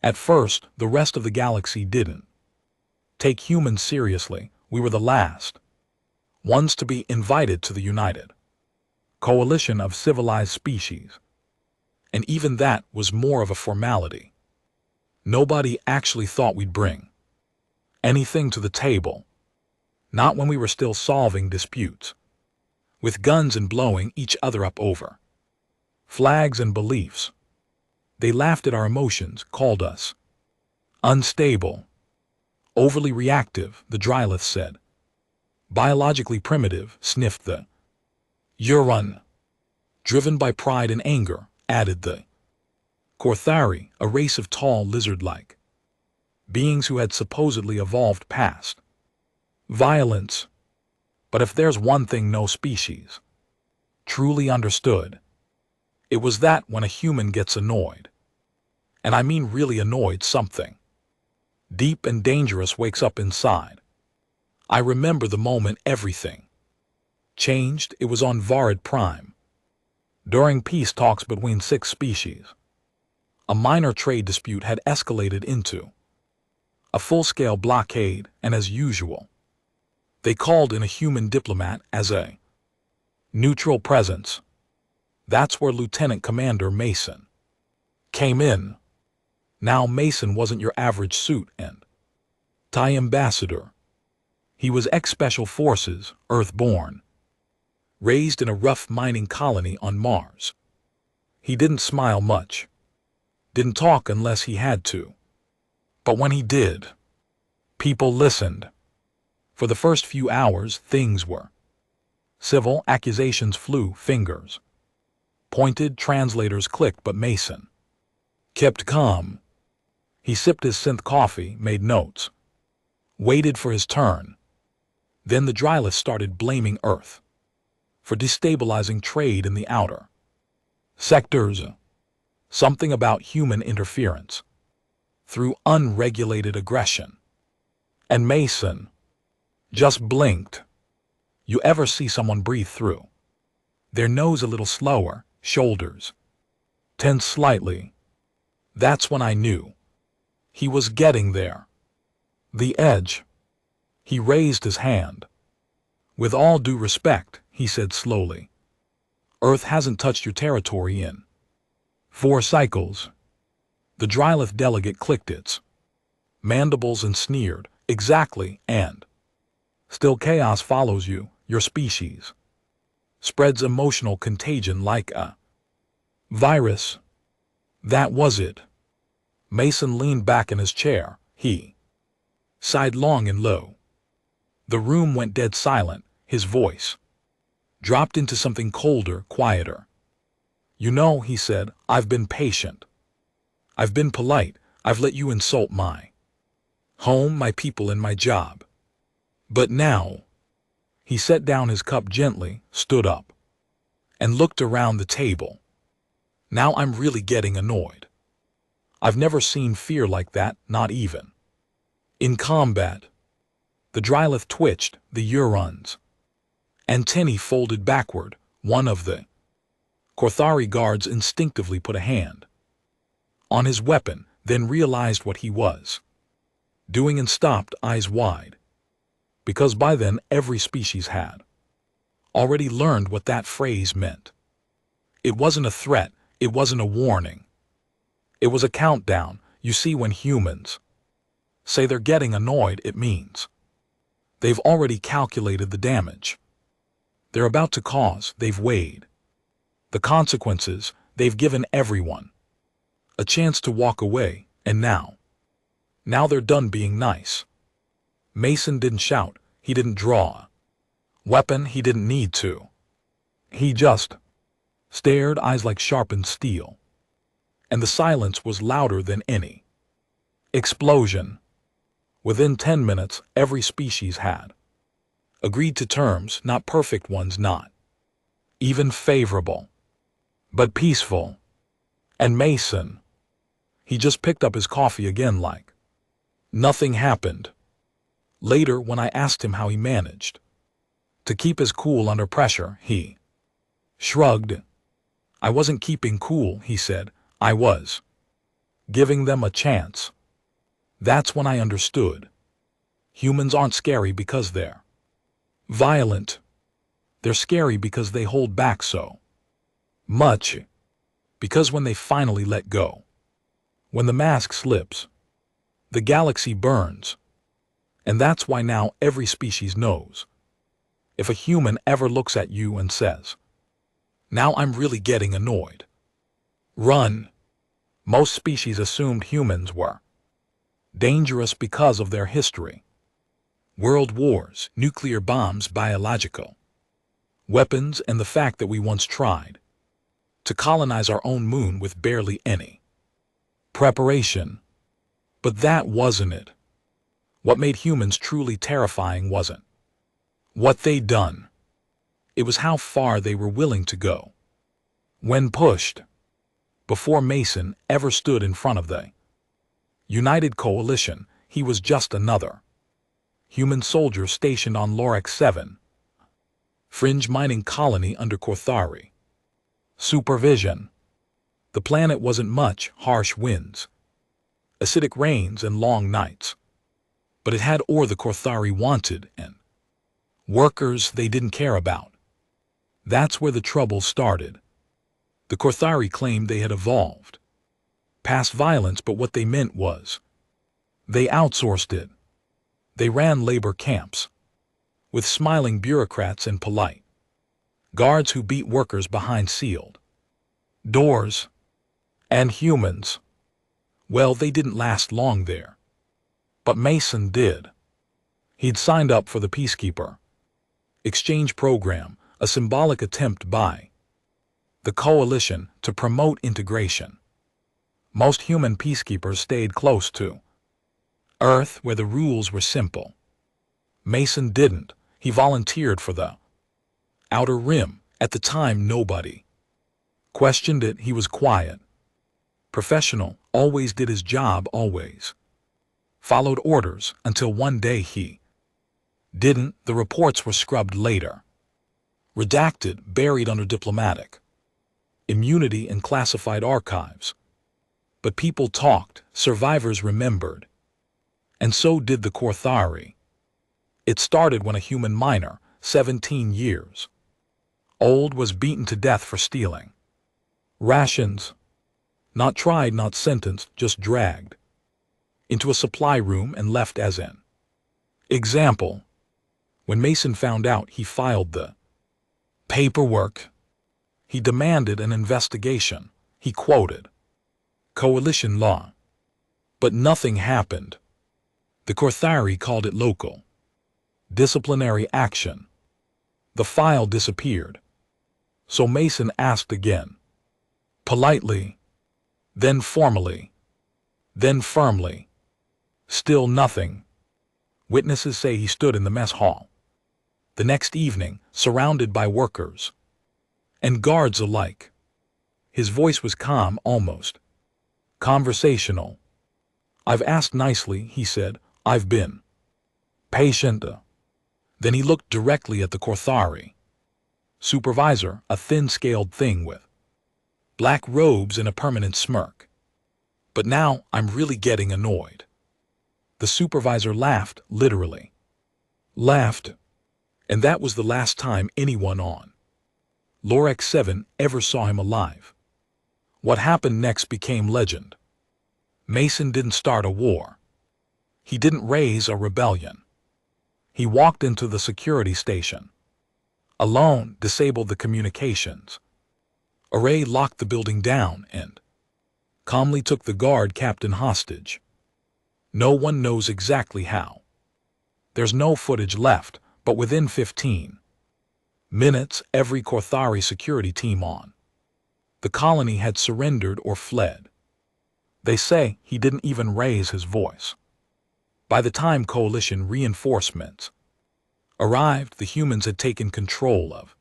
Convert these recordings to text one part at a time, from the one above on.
At first, the rest of the galaxy didn't take humans seriously. We were the last ones to be invited to the United Coalition of Civilized Species. And even that was more of a formality. Nobody actually thought we'd bring anything to the table. Not when we were still solving disputes with guns and blowing each other up over flags and beliefs. They laughed at our emotions, called us unstable, overly reactive, the Drylith said. Biologically primitive, sniffed the Euron. Driven by pride and anger, added the Korthari, a race of tall lizard-like beings who had supposedly evolved past violence. But if there's one thing no species truly understood, it was that when a human gets annoyed, and I mean really annoyed, something deep and dangerous wakes up inside. I remember the moment everything changed. It was on Varid Prime, during peace talks between 6 species. A minor trade dispute had escalated into a full-scale blockade, and as usual, they called in a human diplomat as a neutral presence. That's where Lieutenant Commander Mason came in. Now Mason wasn't your average suit and tie ambassador. He was ex-Special Forces, Earth-born, raised in a rough mining colony on Mars. He didn't smile much, didn't talk unless he had to. But when he did, people listened. For the first few hours, things were civil. Accusations flew, fingers pointed, translators clicked, but Mason kept calm. He sipped his synth coffee, made notes, waited for his turn. Then the Drylith started blaming Earth for destabilizing trade in the outer sectors. Something about human interference through unregulated aggression. And Mason just blinked. You ever see someone breathe through their nose a little slower, shoulders tense slightly? That's when I knew he was getting there. The edge. He raised his hand. With all due respect, he said slowly, Earth hasn't touched your territory in 4 cycles. The Drylith delegate clicked its mandibles and sneered. Exactly, and still chaos follows you. Your species spreads emotional contagion like a virus. That was it. Mason leaned back in his chair. He sighed long and low. The room went dead silent. His voice dropped into something colder, quieter. You know, he said, I've been patient. I've been polite. I've let you insult my home, my people, and my job. But now, he set down his cup gently, stood up, and looked around the table. Now I'm really getting annoyed. I've never seen fear like that, not even in combat. The Drylith twitched, the Euron's antennae folded backward. One of the Korthari guards instinctively put a hand on his weapon, then realized what he was doing and stopped, eyes wide. Because by then every species had already learned what that phrase meant. It wasn't a threat, it wasn't a warning. It was a countdown. You see, when humans say they're getting annoyed, it means they've already calculated the damage they're about to cause. They've weighed the consequences. They've given everyone a chance to walk away, and now they're done being nice. Mason didn't shout. He didn't draw a weapon. He didn't need to. He just stared, eyes like sharpened steel. And the silence was louder than any explosion. Within 10 minutes, every species had agreed to terms, not perfect ones, not even favorable, but peaceful. And Mason, he just picked up his coffee again like nothing happened. Later, when I asked him how he managed to keep his cool under pressure, he shrugged. I wasn't keeping cool, he said. I was giving them a chance. That's when I understood. Humans aren't scary because they're violent. They're scary because they hold back so much. Because when they finally let go, when the mask slips, the galaxy burns. And that's why now every species knows. If a human ever looks at you and says, "Now I'm really getting annoyed," run. Most species assumed humans were dangerous because of their history. World wars, nuclear bombs, biological weapons, and the fact that we once tried to colonize our own moon with barely any preparation. But that wasn't it. What made humans truly terrifying wasn't what they'd done. It was how far they were willing to go when pushed. Before Mason ever stood in front of the United Coalition, he was just another human soldier stationed on Lorax 7, fringe mining colony under Korthari supervision. The planet wasn't much harsh winds, acidic rains, and long nights. But it had ore the Korthari wanted and workers they didn't care about. That's where the trouble started. The Korthari claimed they had evolved past violence, but what they meant was they outsourced it. They ran labor camps with smiling bureaucrats and polite guards who beat workers behind sealed doors. And humans, well, they didn't last long there. But Mason did. He'd signed up for the Peacekeeper exchange program, a symbolic attempt by the Coalition to promote integration. Most human peacekeepers stayed close to Earth, where the rules were simple. Mason didn't. He volunteered for the Outer Rim. At the time, nobody questioned it. He was quiet, professional, always did his job, always followed orders, until one day he didn't. The reports were scrubbed later, redacted, buried under diplomatic immunity and classified archives. But people talked, survivors remembered, and so did the Korthari. It started when a human miner, 17 years old, was beaten to death for stealing rations. Not tried, not sentenced, just dragged into a supply room and left as an example. When Mason found out, he filed the paperwork. He demanded an investigation. He quoted coalition law. But nothing happened. The Korthari called it local disciplinary action. The file disappeared. So Mason asked again, politely, then formally, then firmly. Still nothing. Witnesses say he stood in the mess hall the next evening, surrounded by workers and guards alike. His voice was calm, almost conversational. "I've asked nicely," he said. "I've been patient." Then he looked directly at the Korthari supervisor, a thin-scaled thing with black robes and a permanent smirk. "But now I'm really getting annoyed." The supervisor laughed, literally laughed. And that was the last time anyone on Lorax 7 ever saw him alive. What happened next became legend. Mason didn't start a war. He didn't raise a rebellion. He walked into the security station alone, disabled the communications array, locked the building down, and calmly took the guard captain hostage. No one knows exactly how. There's no footage left, but within 15 minutes, every Korthari security team on the colony had surrendered or fled. They say he didn't even raise his voice. By the time coalition reinforcements arrived, the humans had taken control of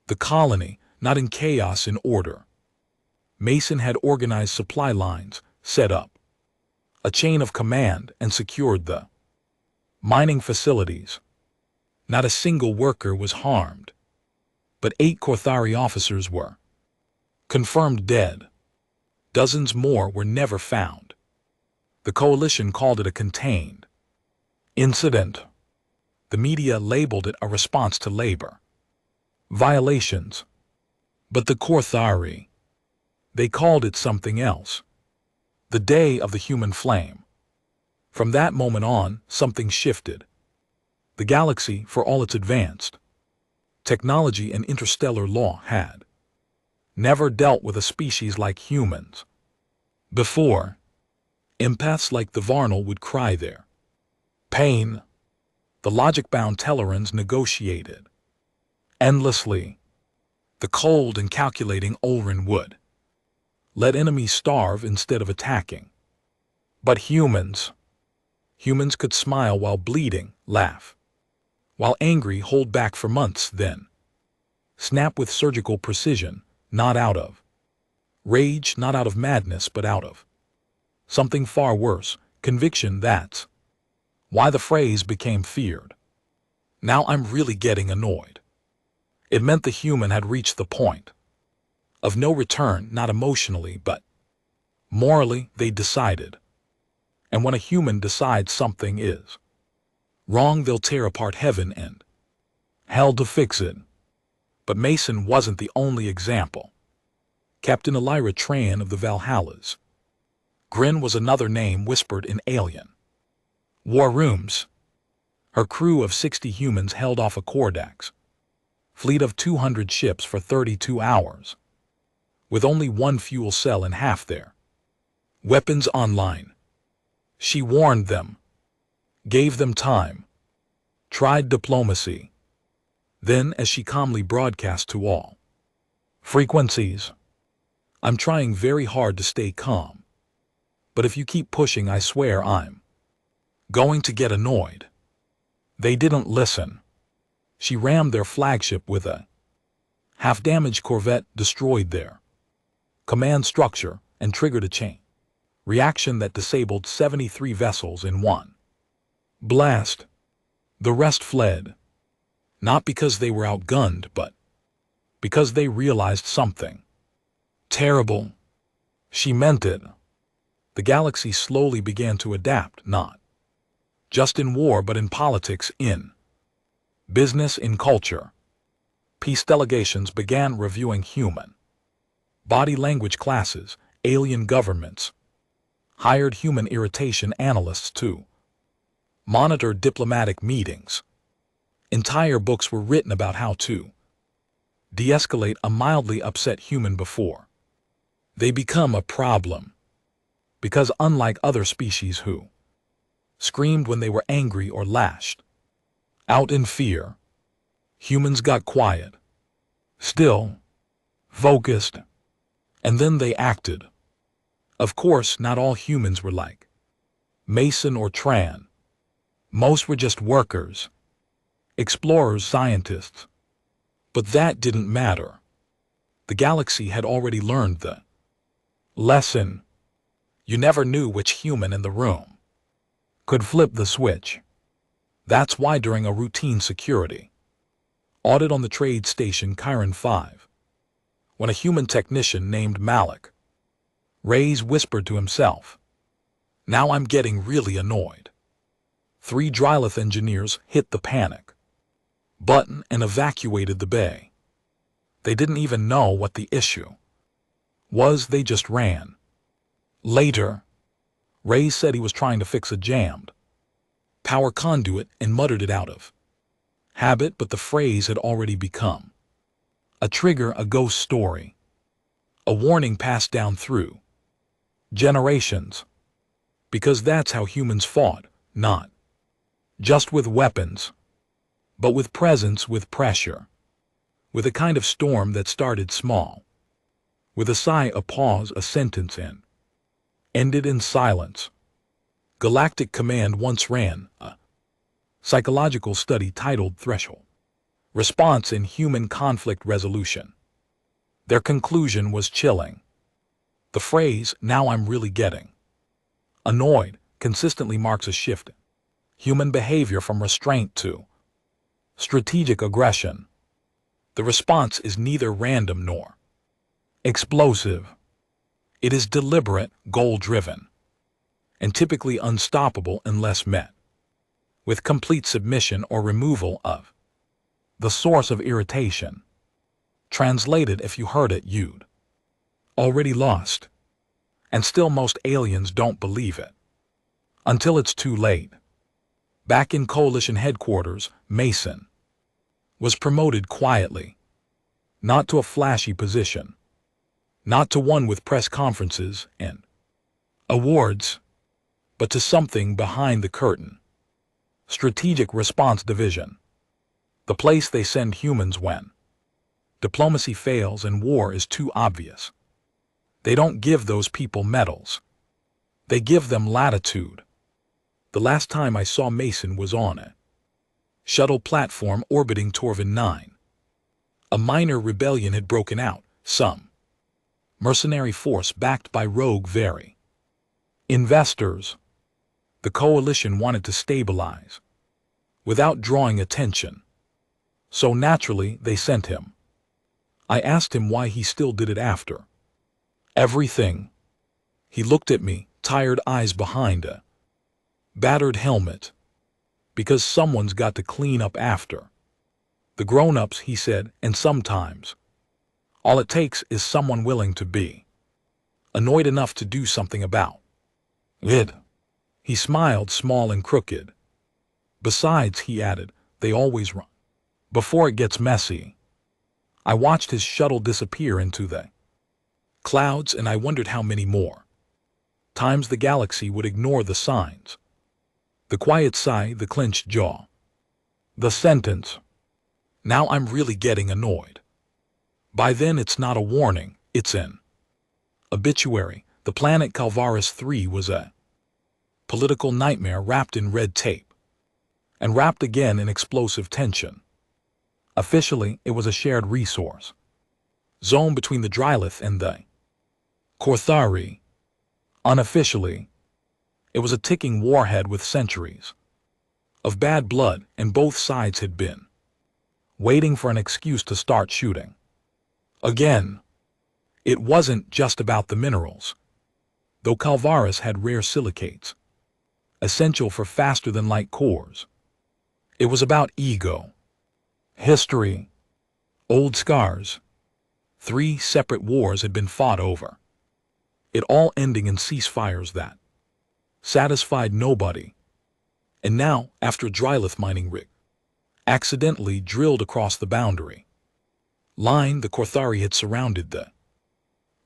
the colony, not in chaos, in order. Mason had organized supply lines, set up a chain of command, and secured the mining facilities. Not a single worker was harmed, but 8 Korthari officers were confirmed dead. Dozens more were never found. The coalition called it a contained incident. The media labeled it a response to labor violations. But the Korthari, they called it something else. The day of the human flame. From that moment on, something shifted. The galaxy, for all its advanced technology and interstellar law, had never dealt with a species like humans before. Empaths like the Varnal would cry their pain. The logic-bound Tellarans negotiated endlessly. The cold and calculating Olrin would let enemies starve instead of attacking. But humans could smile while bleeding, laugh while angry, hold back for months, then snap with surgical precision, not out of rage, not out of madness, but out of something far worse, conviction. That's why the phrase became feared. Now I'm really getting annoyed. It meant the human had reached the point of no return, not emotionally, but morally. They decided. And when a human decides something is wrong, they'll tear apart heaven and hell to fix it. But Mason wasn't the only example. Captain Elira Tran of the Valhallas. Grin was another name whispered in alien war rooms. Her crew of 60 humans held off a Kordax fleet of 200 ships for 32 hours, with only one fuel cell and half their weapons online. She warned them, gave them time, tried diplomacy. Then, as she calmly broadcast to all frequencies, I'm trying very hard to stay calm. But if you keep pushing, I swear I'm going to get annoyed. They didn't listen. She rammed their flagship with a half-damaged corvette, destroyed their command structure, and triggered a chain reaction that disabled 73 vessels in one blast. The rest fled, not because they were outgunned, but because they realized something terrible. She meant it. The galaxy slowly began to adapt, not just in war, but in politics, in business, in culture. Peace delegations began reviewing human body language classes. Alien governments hired human irritation analysts to monitor diplomatic meetings. Entire books were written about how to de-escalate a mildly upset human before they become a problem. Because unlike other species who screamed when they were angry or lashed out in fear, humans got quiet, still, focused, and then they acted. Of course, not all humans were like Mason or Tran. Most were just workers, explorers, scientists. But that didn't matter. The galaxy had already learned the lesson. You never knew which human in the room could flip the switch. That's why during a routine security audit on the trade station Chiron 5, when a human technician named Malik Reyes whispered to himself, "Now I'm getting really annoyed." 3 Drylith engineers hit the panic button and evacuated the bay. They didn't even know what the issue was, they just ran. Later, Reyes said he was trying to fix a jammed power conduit and muttered it out of habit, but the phrase had already become a trigger, a ghost story, a warning passed down through generations. Because that's how humans fought, not just with weapons, but with presence, with pressure, with a kind of storm that started small, with a sigh, a pause, a sentence, and ended in silence. Galactic Command once ran a psychological study titled Threshold Response in Human Conflict Resolution. Their conclusion was chilling. The phrase, "Now I'm really getting annoyed," consistently marks a shift in human behavior from restraint to strategic aggression. The response is neither random nor explosive. It is deliberate, goal-driven, and typically unstoppable unless met with complete submission or removal of the source of irritation. Translated, if you heard it, you'd already lost. And still most aliens don't believe it until it's too late. Back in Coalition headquarters, Mason was promoted quietly, not to a flashy position, not to one with press conferences and awards, but to something behind the curtain. Strategic Response Division, the place they send humans when diplomacy fails and war is too obvious. They don't give those people medals. They give them latitude. The last time I saw Mason was on a shuttle platform orbiting Torvin 9. A minor rebellion had broken out, some mercenary force backed by rogue very investors. The Coalition wanted to stabilize without drawing attention. So naturally, they sent him. I asked him why he still did it after everything. He looked at me, tired eyes behind a battered helmet. Because someone's got to clean up after the grown-ups, he said, and sometimes all it takes is someone willing to be annoyed enough to do something about it. He smiled, small and crooked. Besides, he added, they always run before it gets messy. I watched his shuttle disappear into the clouds, and I wondered how many more times the galaxy would ignore the signs. The quiet sigh, the clenched jaw. The sentence. Now I'm really getting annoyed. By then it's not a warning, it's an obituary. The planet Calvaris 3 was a political nightmare wrapped in red tape. And wrapped again in explosive tension. Officially, it was a shared resource zone between the Drylith and the Korthari. Unofficially, it was a ticking warhead with centuries of bad blood, and both sides had been waiting for an excuse to start shooting. Again, it wasn't just about the minerals, though Calvaris had rare silicates, essential for faster-than-light cores. It was about ego, history, old scars. 3 separate wars had been fought over, it all ending in ceasefires that satisfied nobody. And now, after a Drylith mining rig accidentally drilled across the boundary line, the Korthari had surrounded the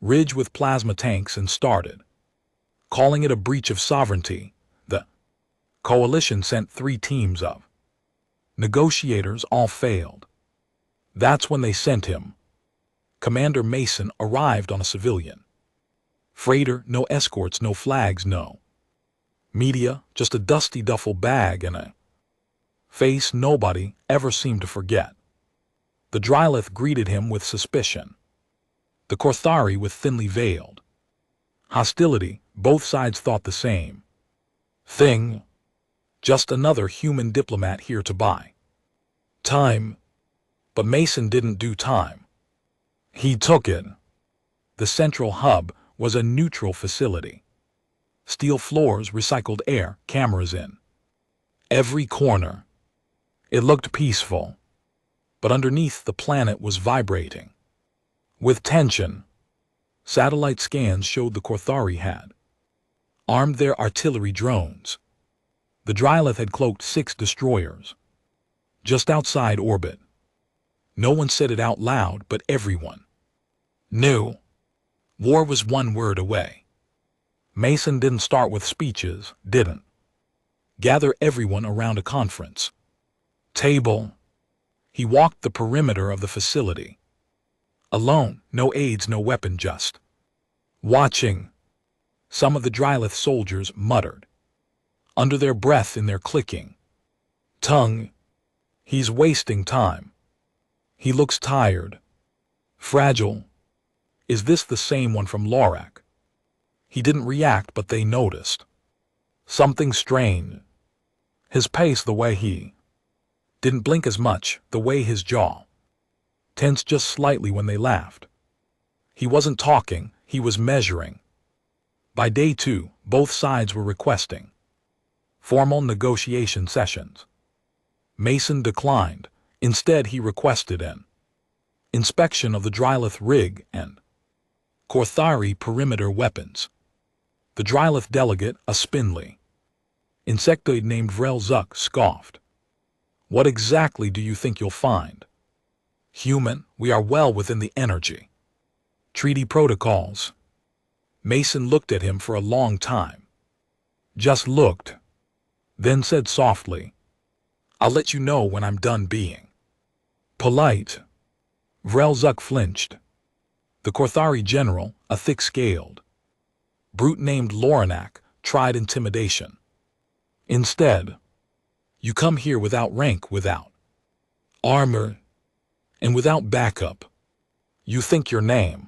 ridge with plasma tanks and started calling it a breach of sovereignty. The Coalition sent 3 teams of negotiators, all failed. That's when they sent him. Commander Mason arrived on a civilian freighter, no escorts, no flags, no media, just a dusty duffel bag and a face nobody ever seemed to forget. The Drylith greeted him with suspicion. The Korthari with thinly veiled hostility. Both sides thought the same thing. Just another human diplomat here to buy time. But Mason didn't do time. He took it. The central hub was a neutral facility. Steel floors, recycled air, cameras in every corner. It looked peaceful, but underneath the planet was vibrating with tension. Satellite scans showed the Korthari had armed their artillery drones. The Drylith had cloaked 6 destroyers just outside orbit. No one said it out loud, but everyone knew war was one word away. Mason didn't start with speeches, didn't gather everyone around a conference table. He walked the perimeter of the facility alone, no aides, no weapon, just watching. Some of the Drylith soldiers muttered under their breath in their clicking tongue, "He's wasting time. He looks tired, fragile. Is this the same one from Lorak?" He didn't react, but they noticed something strange. His pace, the way he didn't blink as much, the way his jaw tensed just slightly when they laughed. He wasn't talking, he was measuring. By day 2, both sides were requesting formal negotiation sessions. Mason declined. Instead, he requested an inspection of the Drylith rig and Korthari perimeter weapons. The Drylith delegate, a spindly insectoid named Vrelzuk, scoffed. What exactly do you think you'll find? Human, we are well within the energy treaty protocols. Mason looked at him for a long time. Just looked. Then said softly, I'll let you know when I'm done being polite. Vrelzuk flinched. The Korthari general, a thick-scaled brute named Loranak, tried intimidation. Instead, you come here without rank, without armor, and without backup. You think your name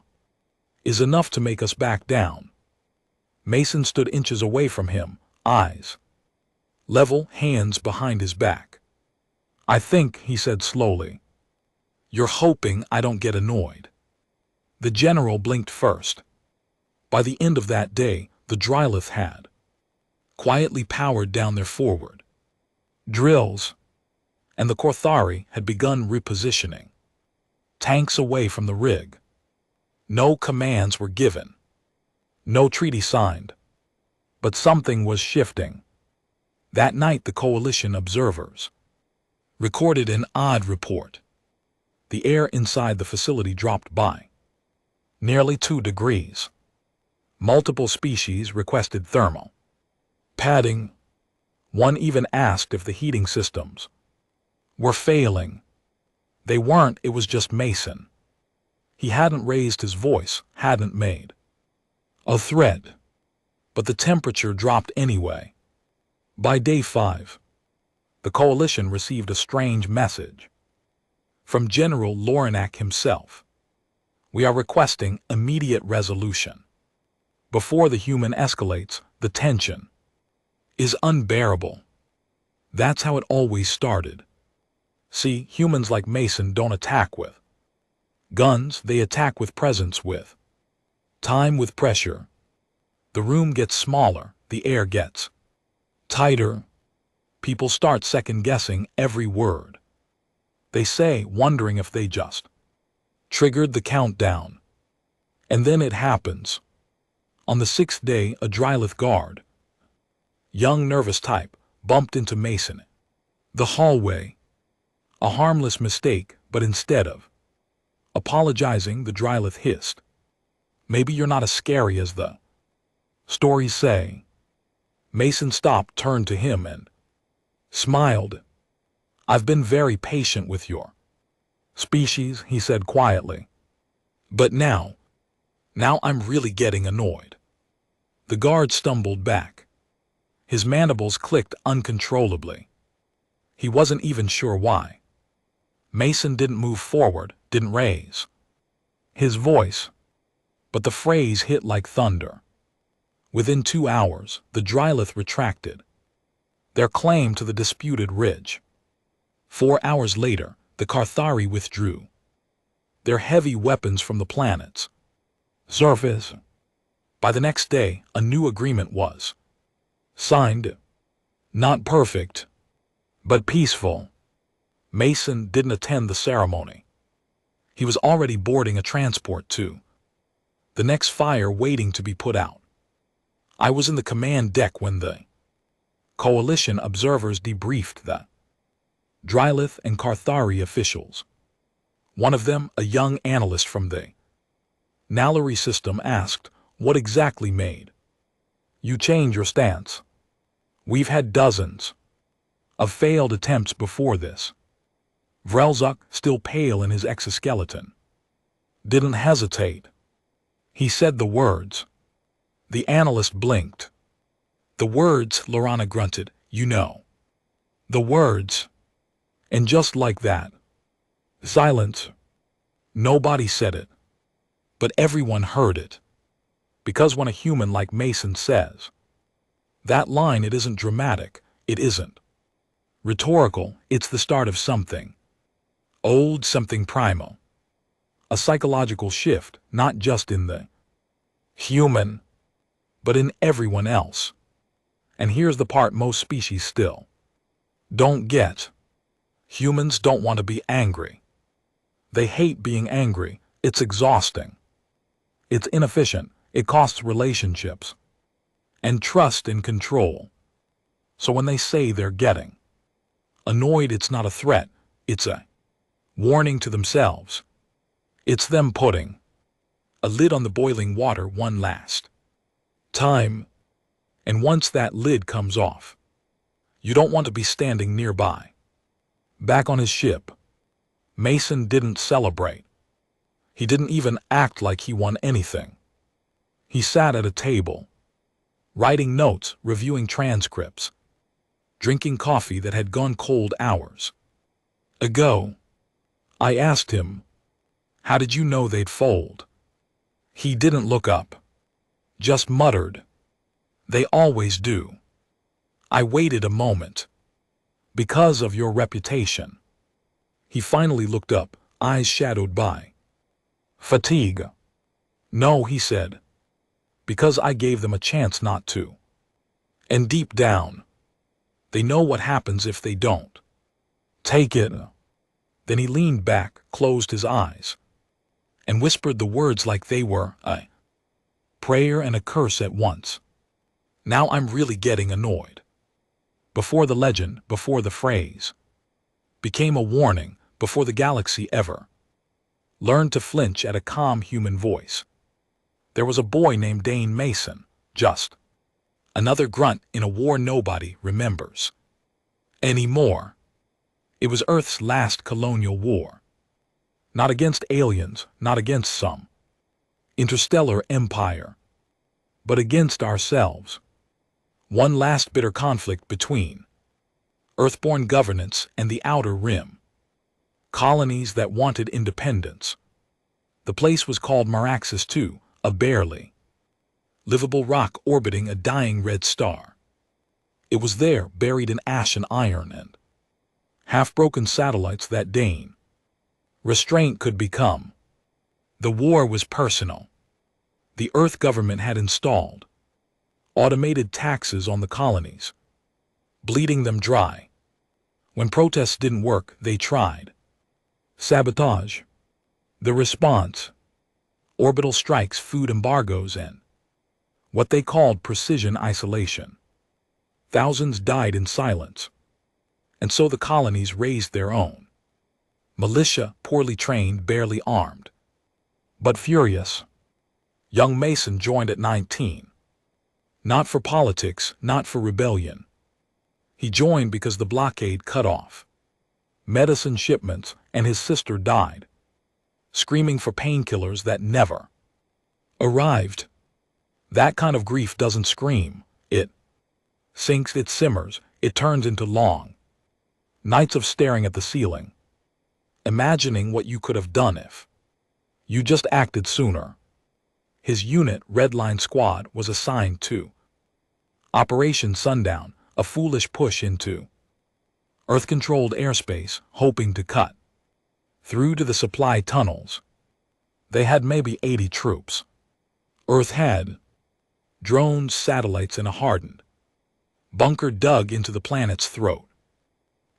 is enough to make us back down. Mason stood inches away from him, eyes level, hands behind his back. I think, he said slowly, you're hoping I don't get annoyed. The general blinked first. By the end of that day, the Drylith had quietly powered down their forward drills, and the Korthari had begun repositioning tanks away from the rig. No commands were given, no treaty signed, but something was shifting. That night, the coalition observers recorded an odd report. The air inside the facility dropped by nearly 2 degrees. Multiple species requested thermal padding. One even asked if the heating systems were failing. They weren't, it was just Mason. He hadn't raised his voice, hadn't made a threat. But the temperature dropped anyway. By day 5, the coalition received a strange message from General Loranak himself. We are requesting immediate resolution. Before the human escalates, the tension is unbearable. That's how it always started. See, humans like Mason don't attack with guns, they attack with presence, with time, with pressure. The room gets smaller, the air gets tighter. People start second-guessing every word they say, wondering if they just triggered the countdown. And then it happens. On the 6th day, a Drylith guard, young nervous type, bumped into Mason. The hallway. A harmless mistake, but instead of apologizing, the Drylith hissed, maybe you're not as scary as the stories say. Mason stopped, turned to him, and smiled. I've been very patient with your species, he said quietly. But now I'm really getting annoyed. The guard stumbled back. His mandibles clicked uncontrollably. He wasn't even sure why. Mason didn't move forward, didn't raise his voice. But the phrase hit like thunder. Within 2 hours, the Drylith retracted their claim to the disputed ridge. 4 hours later, the Korthari withdrew their heavy weapons from the planet's surface. By the next day, a new agreement was signed. Not perfect, but peaceful. Mason didn't attend the ceremony. He was already boarding a transport to the next fire waiting to be put out. I was in the command deck when the coalition observers debriefed the Drylith and Korthari officials. One of them, a young analyst from the Nalari system, asked, what exactly made you change your stance? We've had dozens of failed attempts before this. Vrelzuk, still pale in his exoskeleton, didn't hesitate. He said the words. The analyst blinked. The words, Lorana grunted, you know. The words. And just like that. Silence. Nobody said it. But everyone heard it. Because when a human like Mason says that line, it isn't dramatic, it isn't rhetorical, it's the start of something old, something primal. A psychological shift, not just in the human, but in everyone else. And here's the part most species still don't get. Humans don't want to be angry. They hate being angry. It's exhausting. It's inefficient. It costs relationships and trust and control. So when they say they're getting annoyed, it's not a threat. It's a warning to themselves. It's them putting a lid on the boiling water one last time. And once that lid comes off, you don't want to be standing nearby. Back on his ship, Mason didn't celebrate. He didn't even act like he won anything. He sat at a table, writing notes, reviewing transcripts, drinking coffee that had gone cold hours ago. I asked him, "How did you know they'd fold?" He didn't look up, just muttered, "They always do." I waited a moment. "Because of your reputation." He finally looked up, eyes shadowed by fatigue. "No," he said, "because I gave them a chance not to. And deep down, they know what happens if they don't take it." Then he leaned back, closed his eyes, and whispered the words like they were a prayer and a curse at once. Now I'm really getting annoyed. Before the legend, before the phrase became a warning, before the galaxy ever learned to flinch at a calm human voice, there was a boy named Dane Mason, just another grunt in a war nobody remembers anymore. It was Earth's last colonial war. Not against aliens, not against some interstellar empire, but against ourselves. One last bitter conflict between Earthborn governance and the Outer Rim. Colonies that wanted independence. The place was called Maraxis II, a barely livable rock orbiting a dying red star. It was there, buried in ash and iron and half-broken satellites, that Dane restraint could become. The war was personal. The Earth government had installed automated taxes on the colonies, bleeding them dry. When protests didn't work, they tried sabotage. The response: orbital strikes, food embargoes, and what they called precision isolation. Thousands died in silence. And so the colonies raised their own militia, poorly trained, barely armed, but furious. Young Mason joined at 19. Not for politics, not for rebellion. He joined because the blockade cut off medicine shipments, and his sister died, screaming for painkillers that never arrived. That kind of grief doesn't scream. It sinks, it simmers, it turns into long nights of staring at the ceiling, imagining what you could have done if you just acted sooner. His unit, Red Line Squad, was assigned to Operation Sundown, a foolish push into Earth-controlled airspace, hoping to cut through to the supply tunnels. They had maybe 80 troops. Earth had drones, satellites, and a hardened bunker dug into the planet's throat.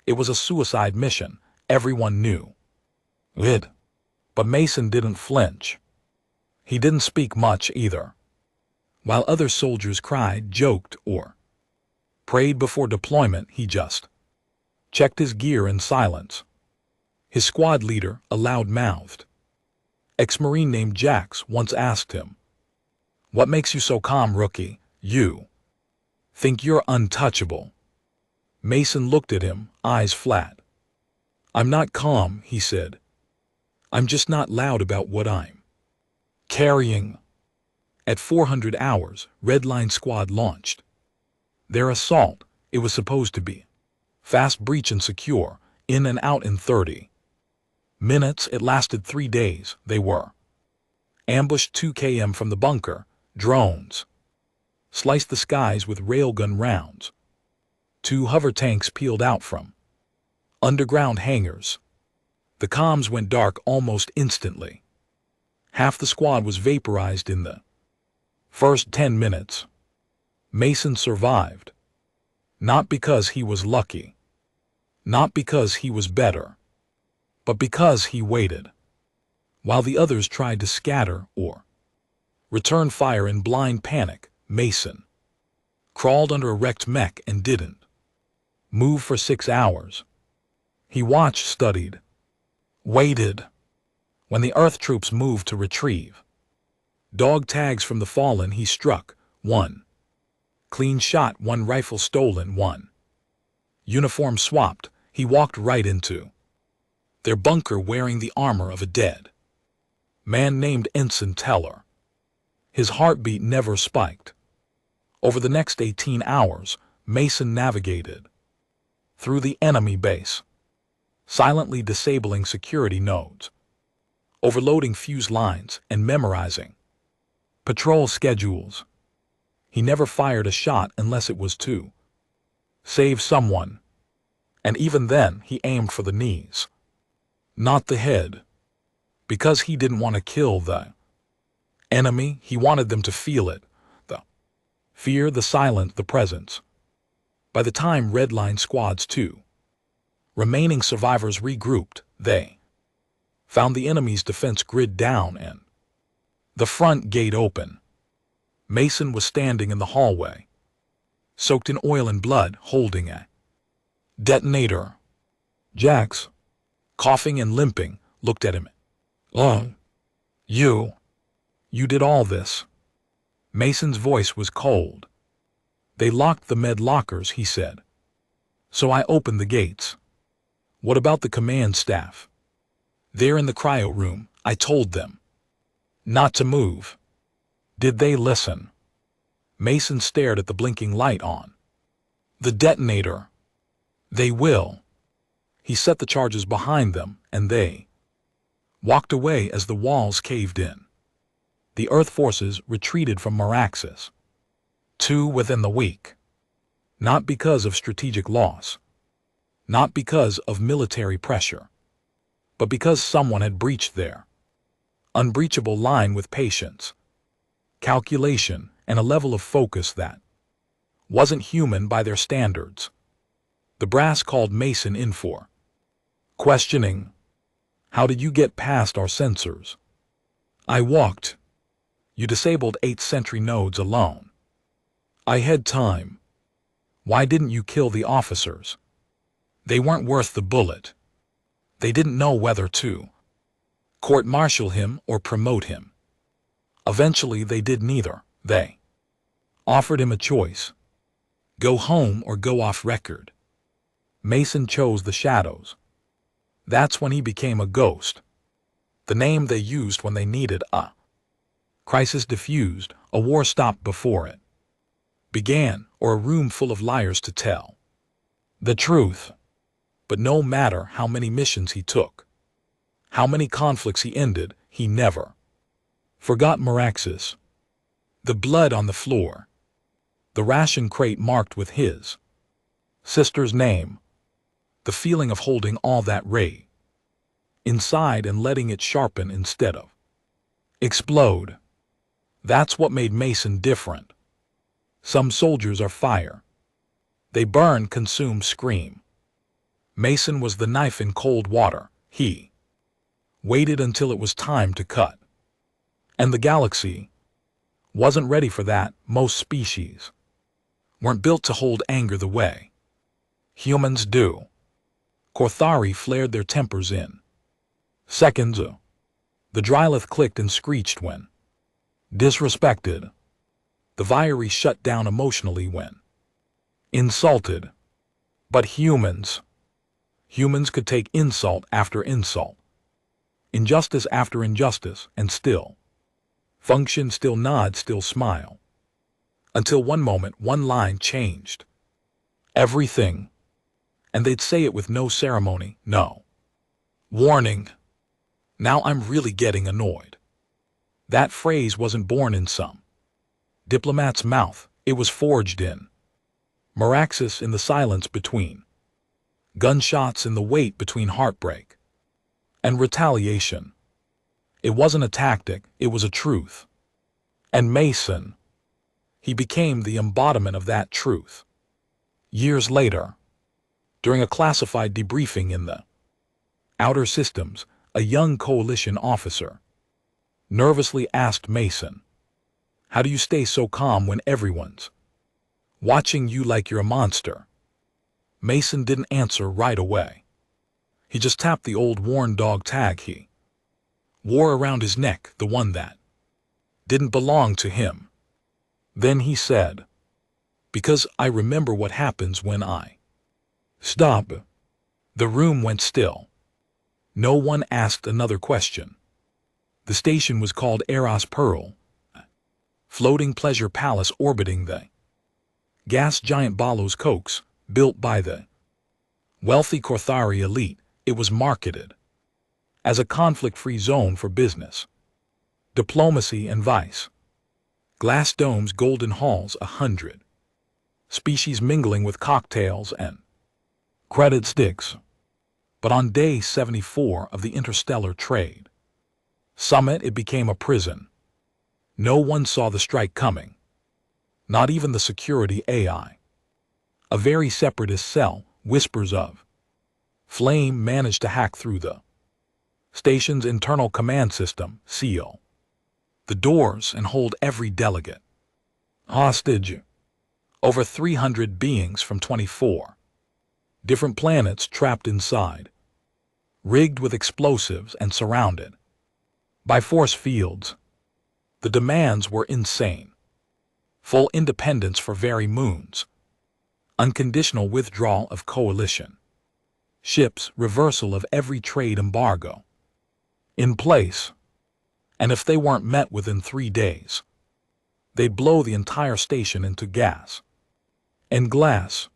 It was a suicide mission, everyone knew it. But Mason didn't flinch. He didn't speak much either. While other soldiers cried, joked, or prayed before deployment, he just checked his gear in silence. His squad leader, a loud-mouthed ex-Marine named Jax, once asked him, "What makes you so calm, rookie? You think you're untouchable?" Mason looked at him, eyes flat. "I'm not calm," he said. "I'm just not loud about what I'm carrying." At 400 hours, Red Line Squad launched their assault. It was supposed to be fast, breach, and secure, in and out in 30 minutes. It lasted 3 days. They were ambushed 2 km from the bunker. Drones sliced the skies with railgun rounds. 2 hover tanks peeled out from underground hangars. The comms went dark almost instantly. Half the squad was vaporized in the first 10 minutes. Mason survived. Not because he was lucky. Not because he was better. But because he waited. While the others tried to scatter or return fire in blind panic, Mason crawled under a wrecked mech and didn't move for 6 hours. He watched, studied, waited. When the Earth troops moved to retrieve dog tags from the fallen, he struck. 1 clean shot, 1 rifle stolen, 1 uniform swapped. He walked right into their bunker wearing the armor of a dead man named Ensign Teller. His heartbeat never spiked. Over the next 18 hours, Mason navigated through the enemy base, silently disabling security nodes, overloading fuse lines, and memorizing patrol schedules. He never fired a shot unless it was to save someone. And even then, he aimed for the knees, not the head. Because he didn't want to kill the enemy, he wanted them to feel it. The fear, the silence, the presence. By the time Redline Squad's 2 remaining survivors regrouped, they found the enemy's defense grid down and the front gate open. Mason was standing in the hallway, soaked in oil and blood, holding a detonator. Jax, coughing and limping, looked at him. "Oh, you did all this." Mason's voice was cold. "They locked the med lockers," he said. "So I opened the gates." "What about the command staff?" "They're in the cryo room. I told them not to move." "Did they listen?" Mason stared at the blinking light on the detonator. "They will." He set the charges behind them, and they walked away as the walls caved in. The Earth forces retreated from Meraxis 2 within the week. Not because of strategic loss, not because of military pressure, but because someone had breached their unbreachable line with patience, calculation, and a level of focus that wasn't human by their standards. The brass called Mason in for questioning. "How did you get past our sensors?" "I walked." "You disabled 8 sentry nodes alone." "I had time." "Why didn't you kill the officers?" "They weren't worth the bullet." "They didn't know whether to court-martial him or promote him." "Eventually they did neither. They offered him a choice. Go home or go off record." Mason chose the shadows. That's when he became a ghost. The name they used when they needed a crisis diffused, a war stopped before it began, or a room full of liars to tell the truth. But no matter how many missions he took, how many conflicts he ended, he never forgot Meraxis. The blood on the floor, the ration crate marked with his sister's name, the feeling of holding all that rage inside and letting it sharpen instead of explode. That's what made Mason different. Some soldiers are fire. They burn, consume, scream. Mason was the knife in cold water. He waited until it was time to cut. And the galaxy wasn't ready for that. Most species weren't built to hold anger the way humans do. Korthari flared their tempers in seconds. The Drylith clicked and screeched when disrespected. The Vieri shut down emotionally when insulted. But humans could take insult after insult, injustice after injustice, and still function, still nod, still smile. Until one moment, one line changed everything. And they'd say it with no ceremony, no warning. "Now I'm really getting annoyed." That phrase wasn't born in some diplomat's mouth. It was forged in Meraxis, in the silence between gunshots, in the wait between heartbreak and retaliation. It wasn't a tactic, it was a truth. And Mason, He became the embodiment of that truth. Years later, during a classified debriefing in the Outer Systems, a young coalition officer nervously asked Mason, "How do you stay so calm when everyone's watching you like you're a monster?" Mason didn't answer right away. He just tapped the old worn dog tag he wore around his neck, the one that didn't belong to him. Then he said, "Because I remember what happens when I stop." The room went still. No one asked another question. The station was called Eros Pearl, floating pleasure palace orbiting the gas giant Balos Cokes, built by the wealthy Korthari elite. It was marketed as a conflict-free zone for business, diplomacy, and vice. Glass domes, golden halls, 100 species mingling with cocktails and credit sticks. But on day 74 of the Interstellar Trade Summit, it became a prison. No one saw the strike coming. Not even the security AI. A very separatist cell, whispers of flame, managed to hack through the station's internal command system, seal the doors, and hold every delegate hostage. Over 300 beings from 24 different planets trapped inside, rigged with explosives and surrounded by force fields. The demands were insane. Full independence for very moons, unconditional withdrawal of coalition ships, reversal of every trade embargo in place, and if they weren't met within 3 days, they'd blow the entire station into gas and glass.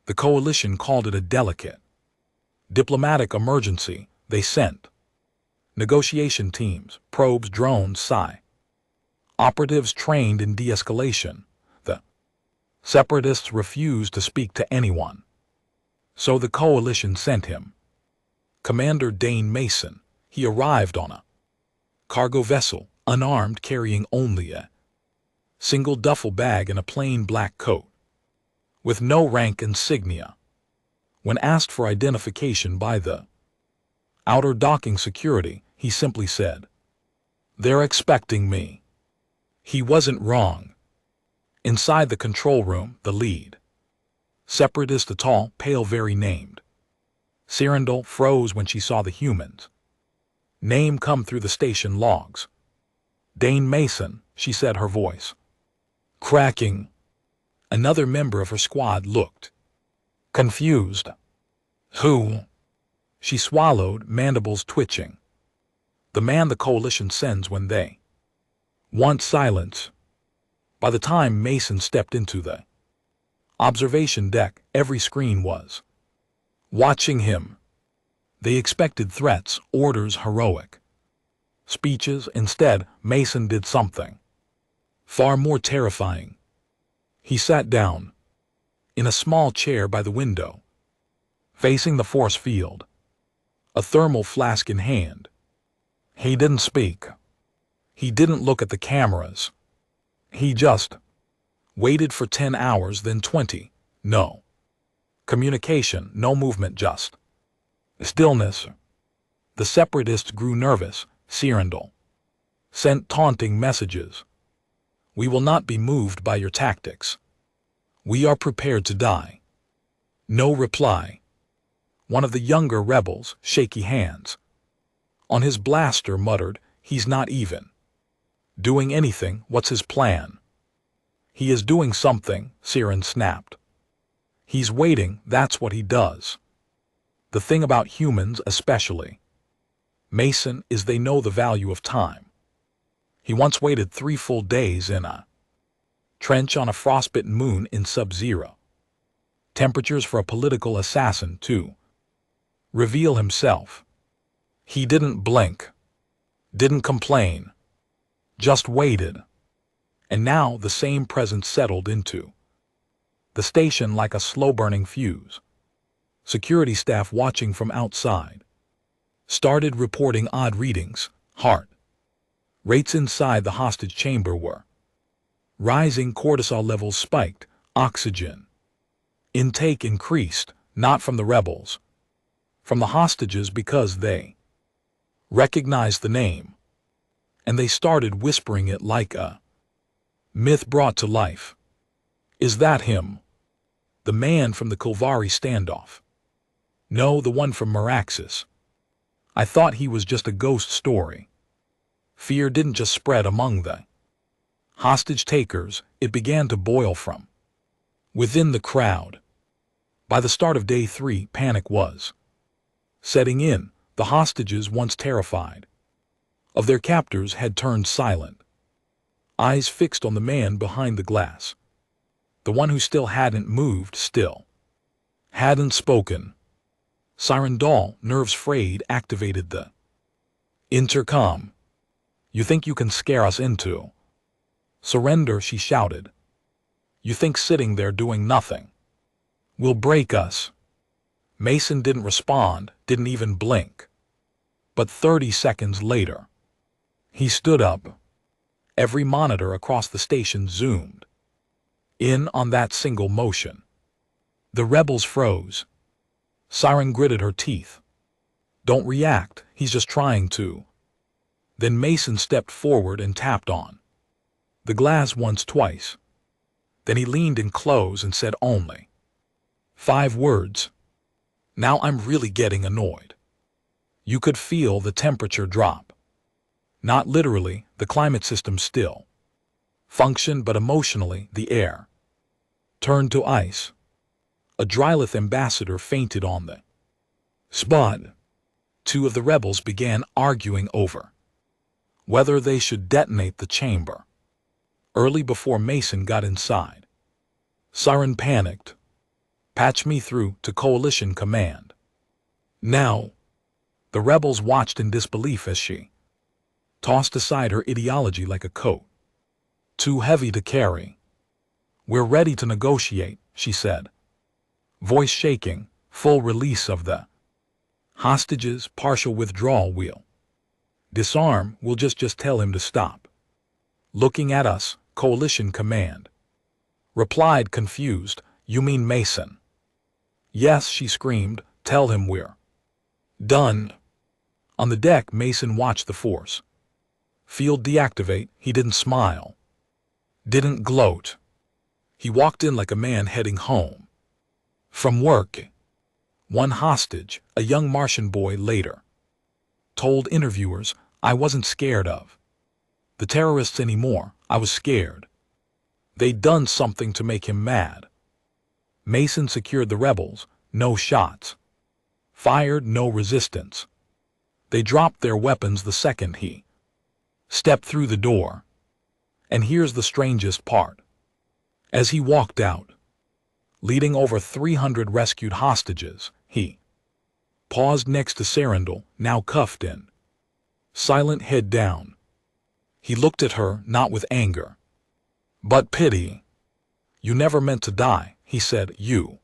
The coalition called it a delicate diplomatic emergency. They sent negotiation teams, probes, drones, operatives trained in de-escalation. The separatists refused to speak to anyone, so the coalition sent him. Commander Dane Mason. He arrived on a cargo vessel, unarmed, carrying only a single duffel bag and a plain black coat, with no rank insignia. When asked for identification by the outer docking security, he simply said, "They're expecting me." He wasn't wrong. Inside the control room, the lead separatist, a tall, pale, very named Cyrindle, froze when she saw the humans' name come through the station logs. "Dane Mason," she said, her voice cracking. Another member of her squad looked confused. "Who?" She swallowed, mandibles twitching. "The man the coalition sends when they want silence." By the time Mason stepped into the observation deck, every screen was watching him. They expected threats, orders, heroic speeches. Instead, Mason did something far more terrifying. He sat down in a small chair by the window, facing the force field, a thermal flask in hand. He didn't speak. He didn't look at the cameras. He just waited for 10 hours, then 20. No communication, no movement, just stillness. The separatists grew nervous. Cyrindle sent taunting messages. "We will not be moved by your tactics. We are prepared to die." No reply. One of the younger rebels, shaky hands on his blaster, muttered, "He's not even doing anything. What's his plan?" "He is doing something," Siren snapped. "He's waiting. That's what he does. The thing about humans, especially Mason, is they know the value of time. He once waited 3 full days in a trench on a frostbitten moon in sub-zero temperatures for a political assassin to reveal himself. He didn't blink, didn't complain, just waited. And now the same presence settled into the station like a slow-burning fuse. Security staff watching from outside started reporting odd readings. Heart rates inside the hostage chamber were Rising cortisol levels spiked, oxygen intake increased, not from the rebels, from the hostages, because they recognized the name, and they started whispering it like a myth brought to life. Is that him? The man from the Kulvari standoff? No, the one from Meraxes. I thought he was just a ghost story. Fear didn't just spread among the hostage takers, it began to boil from within the crowd. By the start of day 3, panic was setting in. The hostages, once terrified of their captors, had turned silent, eyes fixed on the man behind the glass, the one who still hadn't moved, still hadn't spoken. Siren Doll, nerves frayed, activated the intercom. You think you can scare us into surrender, she shouted. You think sitting there doing nothing will break us? Mason didn't respond, didn't even blink. But 30 seconds later, he stood up. Every monitor across the station zoomed in on that single motion. The rebels froze. Siren gritted her teeth. Don't react, he's just trying to. Then Mason stepped forward and tapped on the glass once, twice. Then he leaned in close and said only 5 words. Now I'm really getting annoyed. You could feel the temperature drop. Not literally, the climate system still functioned, but emotionally, the air turned to ice. A Drylith ambassador fainted on the spot. 2 of the rebels began arguing over whether they should detonate the chamber. Early, before Mason got inside, Siren panicked. Patch me through to Coalition Command. Now, the rebels watched in disbelief as she tossed aside her ideology like a coat too heavy to carry. We're ready to negotiate, she said, voice shaking, full release of the hostages, partial withdrawal. We'll disarm, we'll just tell him to stop looking at us. Coalition Command replied, confused. You mean Mason? Yes, she screamed. Tell him we're done. On the deck, Mason watched the force field deactivate. He didn't smile, didn't gloat. He walked in like a man heading home from work. One hostage, a young Martian boy, later told interviewers, I wasn't scared of the terrorists anymore. I was scared they'd done something to make him mad. Mason secured the rebels. No shots fired, no resistance. They dropped their weapons the second he stepped through the door. And here's the strangest part. As he walked out, leading over 300 rescued hostages, he paused next to Sarandel, now cuffed in, silent, head down. He looked at her, not with anger, but pity. You never meant to die, he said. You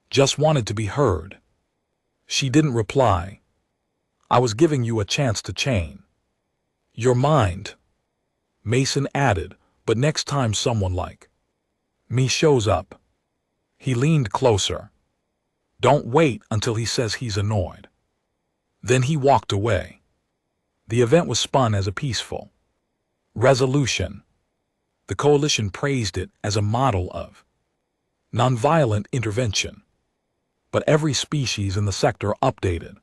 just wanted to be heard. She didn't reply. I was giving you a chance to change your mind, Mason added, but next time someone like me shows up. He leaned closer. Don't wait until he says he's annoyed. Then he walked away. The event was spun as a peaceful resolution. The Coalition praised it as a model of nonviolent intervention. But every species in the sector updated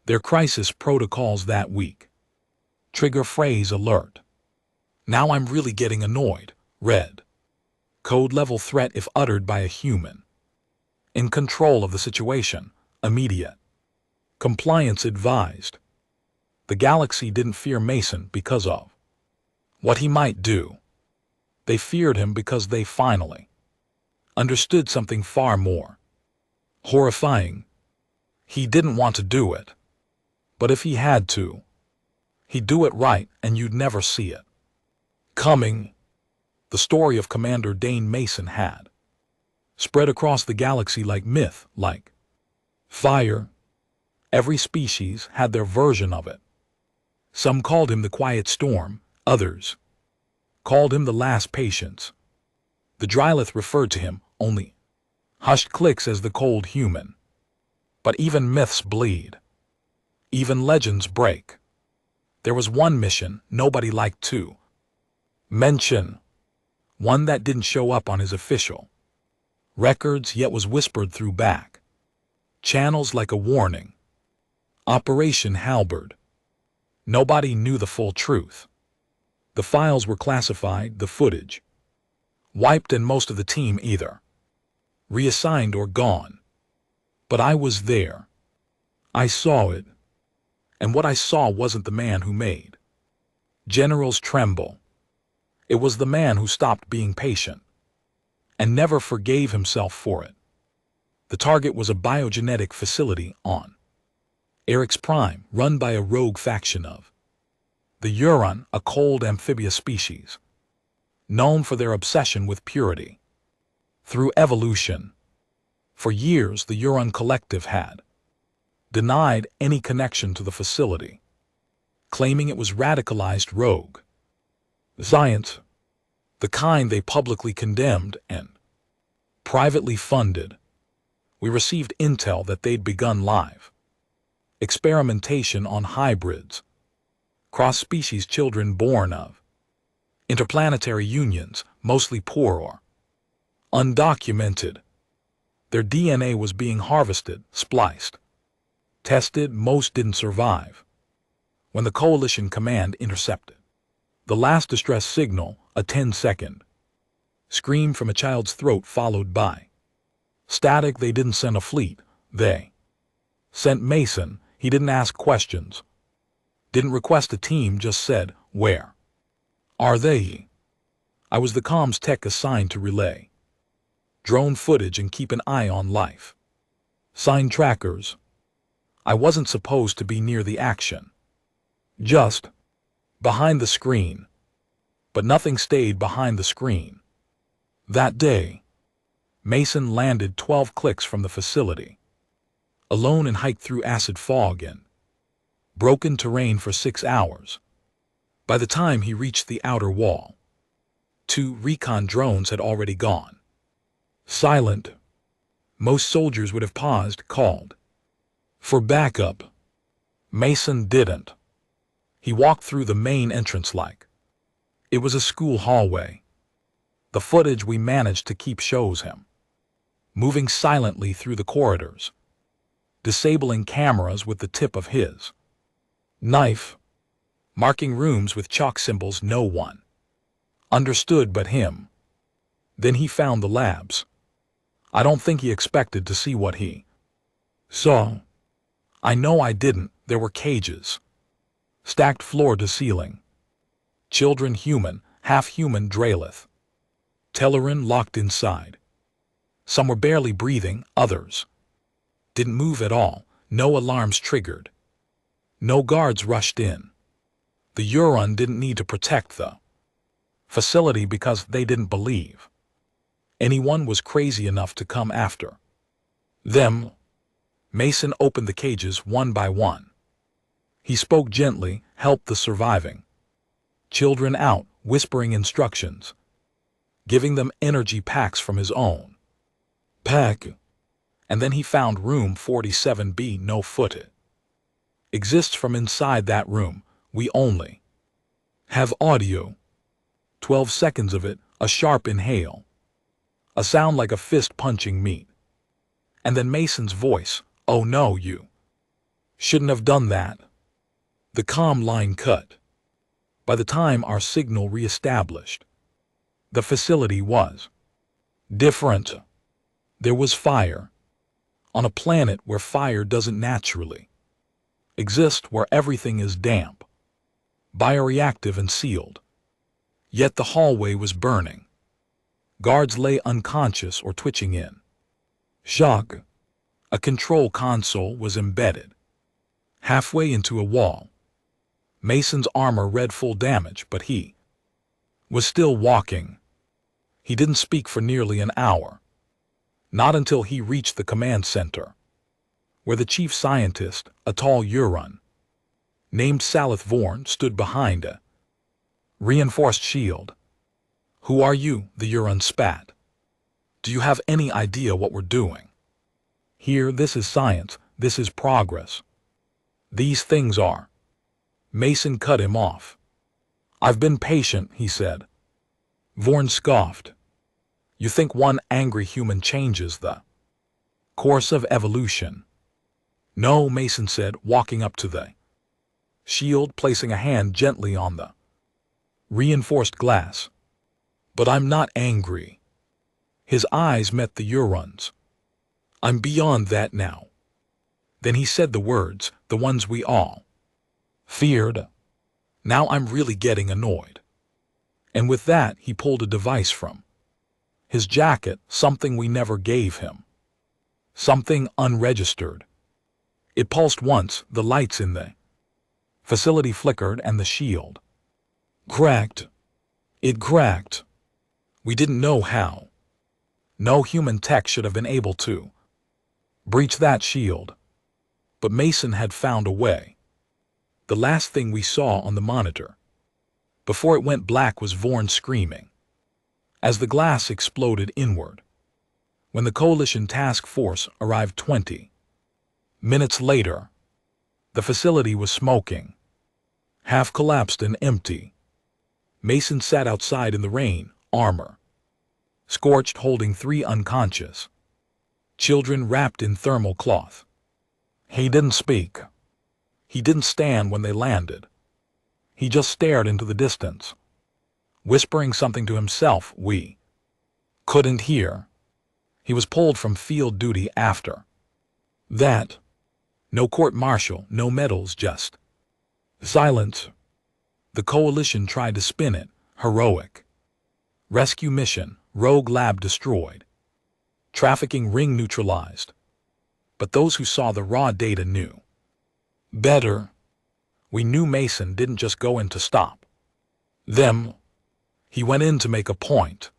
their crisis protocols that week. Trigger phrase alert. Now I'm really getting annoyed. Red. Code level threat if uttered by a human. In control of the situation. Immediate compliance advised. The galaxy didn't fear Mason because of what he might do. They feared him because they finally understood something far more horrifying. He didn't want to do it. But if he had to, he'd do it right, and you'd never see it coming. The story of Commander Dane Mason had spread across the galaxy like myth, like fire. Every species had their version of it. Some called him the Quiet Storm, others called him the last patience. The Drylith referred to him only hushed clicks as the cold human. But even myths bleed. Even legends break. There was one mission nobody liked to mention. One that didn't show up on his official records yet was whispered through back channels like a warning. Operation Halberd. Nobody knew the full truth. The files were classified, the footage wiped, and most of the team either reassigned or gone. But I was there. I saw it. And what I saw wasn't the man who made generals tremble. It was the man who stopped being patient and never forgave himself for it. The target was a biogenetic facility on Eric's Prime, run by a rogue faction of the Euron, a cold amphibious species, known for their obsession with purity through evolution. For years, the Euron Collective had denied any connection to the facility, claiming it was radicalized rogue science, the kind they publicly condemned and privately funded. We received intel that they'd begun live experimentation on hybrids, cross-species children born of interplanetary unions, mostly poor or undocumented. Their DNA was being harvested, spliced, tested. Most didn't survive. When the Coalition command intercepted the last distress signal, a 10-second scream from a child's throat followed by static, they didn't send a fleet. They sent Mason. He didn't ask questions, didn't request a team, just said, "Where are they?" I was the comms tech assigned to relay drone footage and keep an eye on life sign trackers. I wasn't supposed to be near the action, just behind the screen. But nothing stayed behind the screen. That day, Mason landed 12 clicks from the facility, alone, and hiked through acid fog and broken terrain for 6 hours. By the time he reached the outer wall, 2 recon drones had already gone silent. Most soldiers would have paused, called for backup. Mason didn't. He walked through the main entrance like it was a school hallway. The footage we managed to keep shows him moving silently through the corridors, disabling cameras with the tip of his knife, marking rooms with chalk symbols no one understood but him. Then he found the labs. I don't think he expected to see what he saw. I know I didn't. There were cages, stacked floor to ceiling. Children, human, half-human Drylith, Telleran, locked inside. Some were barely breathing, others didn't move at all. No alarms triggered. No guards rushed in. The Euron didn't need to protect the facility because they didn't believe anyone was crazy enough to come after them. Mason opened the cages one by one. He spoke gently, helped the surviving children out, whispering instructions, giving them energy packs from his own pack. And then he found room 47B. No footage exists from inside that room. We only have audio. 12 seconds of it, a sharp inhale, a sound like a fist punching meat. And then Mason's voice, "Oh no, you shouldn't have done that." The comm line cut. By the time our signal reestablished, the facility was different. There was fire. On a planet where fire doesn't naturally exist, where everything is damp, bioreactive, and sealed. Yet the hallway was burning. Guards lay unconscious or twitching in shock. A control console was embedded halfway into a wall. Mason's armor read full damage, but he was still walking. He didn't speak for nearly an hour. Not until he reached the command center, where the chief scientist, a tall Euron named Salith Vorn, stood behind a reinforced shield. Who are you? The Huron spat. Do you have any idea what we're doing? Here, this is science, this is progress. These things are. Mason cut him off. I've been patient, he said. Vorn scoffed. You think one angry human changes the course of evolution? No, Mason said, walking up to the shield, placing a hand gently on the reinforced glass. But I'm not angry. His eyes met the Huron's. I'm beyond that now. Then he said the words, the ones we all feared. Now I'm really getting annoyed. And with that, he pulled a device from his jacket, something we never gave him. Something unregistered. It pulsed once, the lights in the facility flickered and the shield cracked. It cracked. We didn't know how. No human tech should have been able to breach that shield. But Mason had found a way. The last thing we saw on the monitor before it went black was Vorn screaming as the glass exploded inward. When the Coalition task force arrived 20 minutes later, the facility was smoking, half collapsed and empty. Mason sat outside in the rain, armor scorched, holding 3 unconscious children wrapped in thermal cloth. He didn't speak. He didn't stand when they landed. He just stared into the distance, whispering something to himself we couldn't hear. He was pulled from field duty after that. No court-martial, no medals, just silence. The Coalition tried to spin it, heroic rescue mission, rogue lab destroyed, trafficking ring neutralized. But those who saw the raw data knew better. We knew Mason didn't just go in to stop them. He went in to make a point.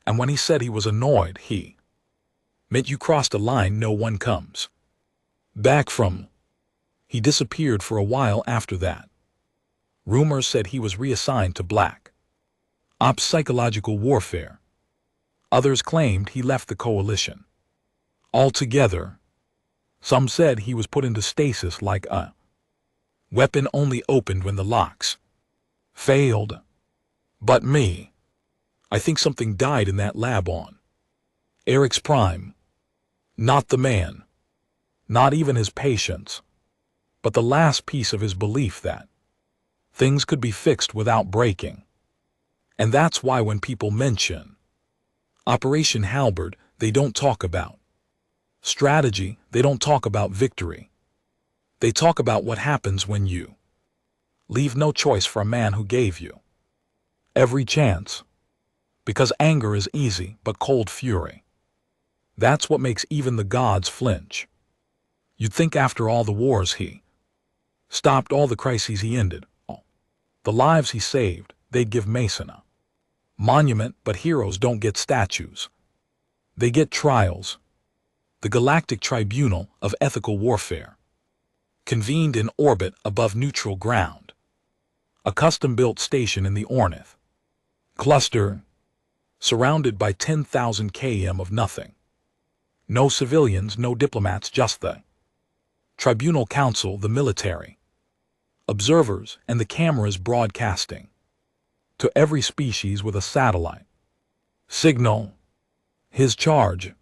And when he said he was annoyed, he meant you crossed a line no one comes back from. He disappeared for a while after that. Rumors said he was reassigned to Black Ops psychological warfare. Others claimed he left the Coalition altogether. Some said he was put into stasis like a weapon only opened when the locks failed. But I think something died in that lab on Eric's Prime. Not the man, not even his patience, but the last piece of his belief that things could be fixed without breaking. And that's why when people mention Operation Halberd, they don't talk about strategy, they don't talk about victory. They talk about what happens when you leave no choice for a man who gave you every chance. Because anger is easy, but cold fury, that's what makes even the gods flinch. You'd think after all the wars he stopped, all the crises he ended, all the lives he saved, they'd give Mason a monument. But heroes don't get statues. They get trials. The Galactic Tribunal of Ethical Warfare convened in orbit above neutral ground, a custom-built station in the Ornith cluster, surrounded by 10,000 km of nothing. No civilians, no diplomats, just the Tribunal Council, the military, observers, and the cameras broadcasting to every species with a satellite signal. His charge: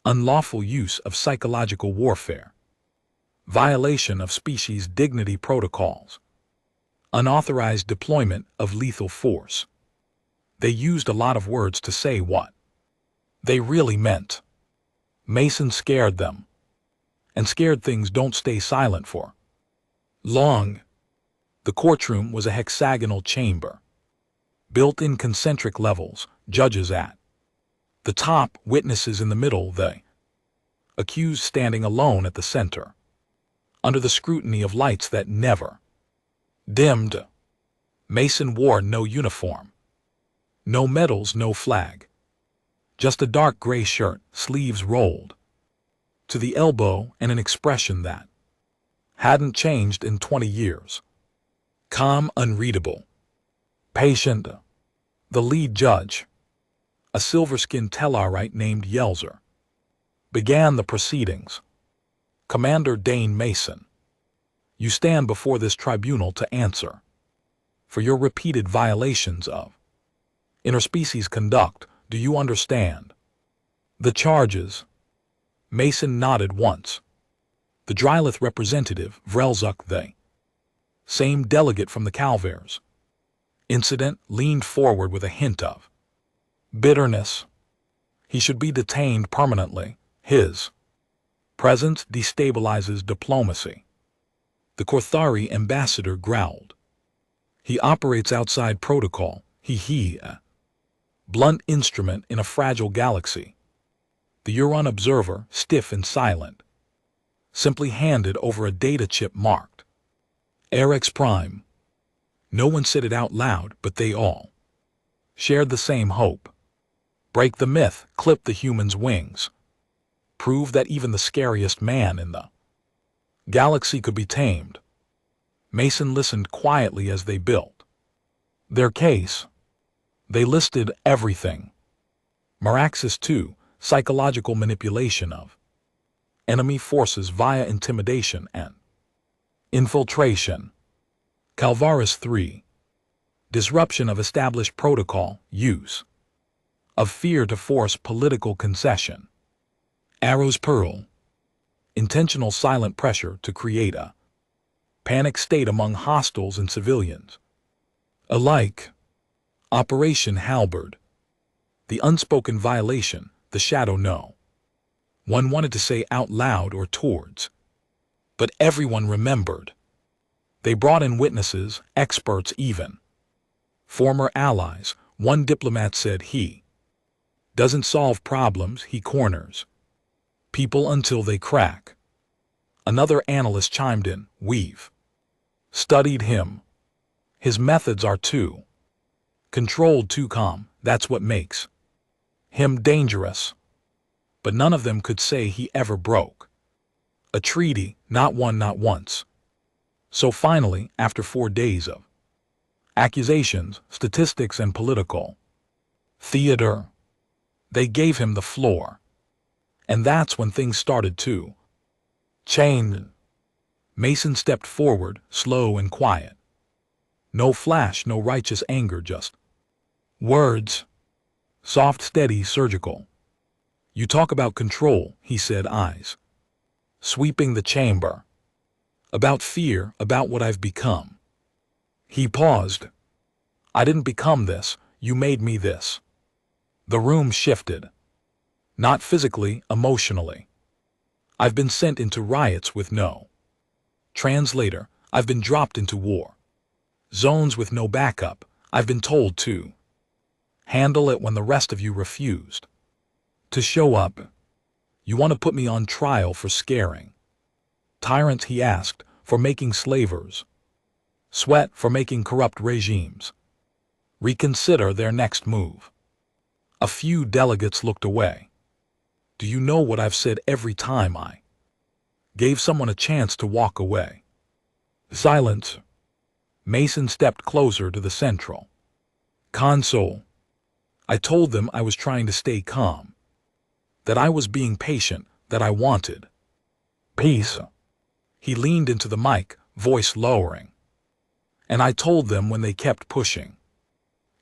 unlawful use of psychological warfare, violation of species dignity protocols, unauthorized deployment of lethal force. They used a lot of words to say what they really meant. Mason scared them. And scared things don't stay silent for long. The courtroom was a hexagonal chamber, built in concentric levels, judges at the top, witnesses in the middle, the accused standing alone at the center, under the scrutiny of lights that never dimmed. Mason wore no uniform, no medals, no flag, just a dark gray shirt, sleeves rolled to the elbow, and an expression that hadn't changed in 20 years. Calm, unreadable, patient, The lead judge, a silver-skinned Tellarite named Yelzer, began the proceedings. Commander Dane Mason, you stand before this tribunal to answer for your repeated violations of interspecies conduct. Do you understand the charges? Mason nodded once. The Drylith representative, Vrelzuk the same delegate from the Calvaires incident, leaned forward with a hint of bitterness. He should be detained permanently. His presence destabilizes diplomacy. The Korthari ambassador growled. He operates outside protocol. A blunt instrument in a fragile galaxy. The Euron observer, stiff and silent, simply handed over a data chip marked Arex Prime. No one said it out loud, but they all shared the same hope. Break the myth, clip the human's wings. Prove that even the scariest man in the galaxy could be tamed. Mason listened quietly as they built their case. They listed everything. Meraxis II, psychological manipulation of enemy forces via intimidation and infiltration. Calvaris III, disruption of established protocol, use of fear to force political concession. Arrow's Pearl, intentional silent pressure to create a panic state among hostiles and civilians alike. Operation Halberd, the unspoken violation, the shadow no one wanted to say out loud or towards, but everyone remembered. They brought in witnesses, experts even former allies. One diplomat said he doesn't solve problems, he corners people until they crack. Another analyst chimed in, we've studied him. His methods are too controlled, too calm. That's what makes him dangerous. But none of them could say he ever broke a treaty, not one, not once. So finally, after 4 days of accusations, statistics, and political theater, they gave him the floor. And that's when things started to change. Mason stepped forward, slow and quiet. No flash, no righteous anger, just words. Soft, steady, surgical. You talk about control, he said, eyes sweeping the chamber. About fear, about what I've become. He paused. I didn't become this, you made me this. The room shifted. Not physically, emotionally. I've been sent into riots with no translator. I've been dropped into war zones with no backup. I've been told to handle it when the rest of you refused to show up. You want to put me on trial for scaring tyrants, he asked, for making slavers sweat, for making corrupt regimes reconsider their next move. A few delegates looked away. Do you know what I've said every time I gave someone a chance to walk away? Silence. Mason stepped closer to the central console. I told them I was trying to stay calm, that I was being patient, that I wanted peace. He leaned into the mic, voice lowering. And I told them when they kept pushing.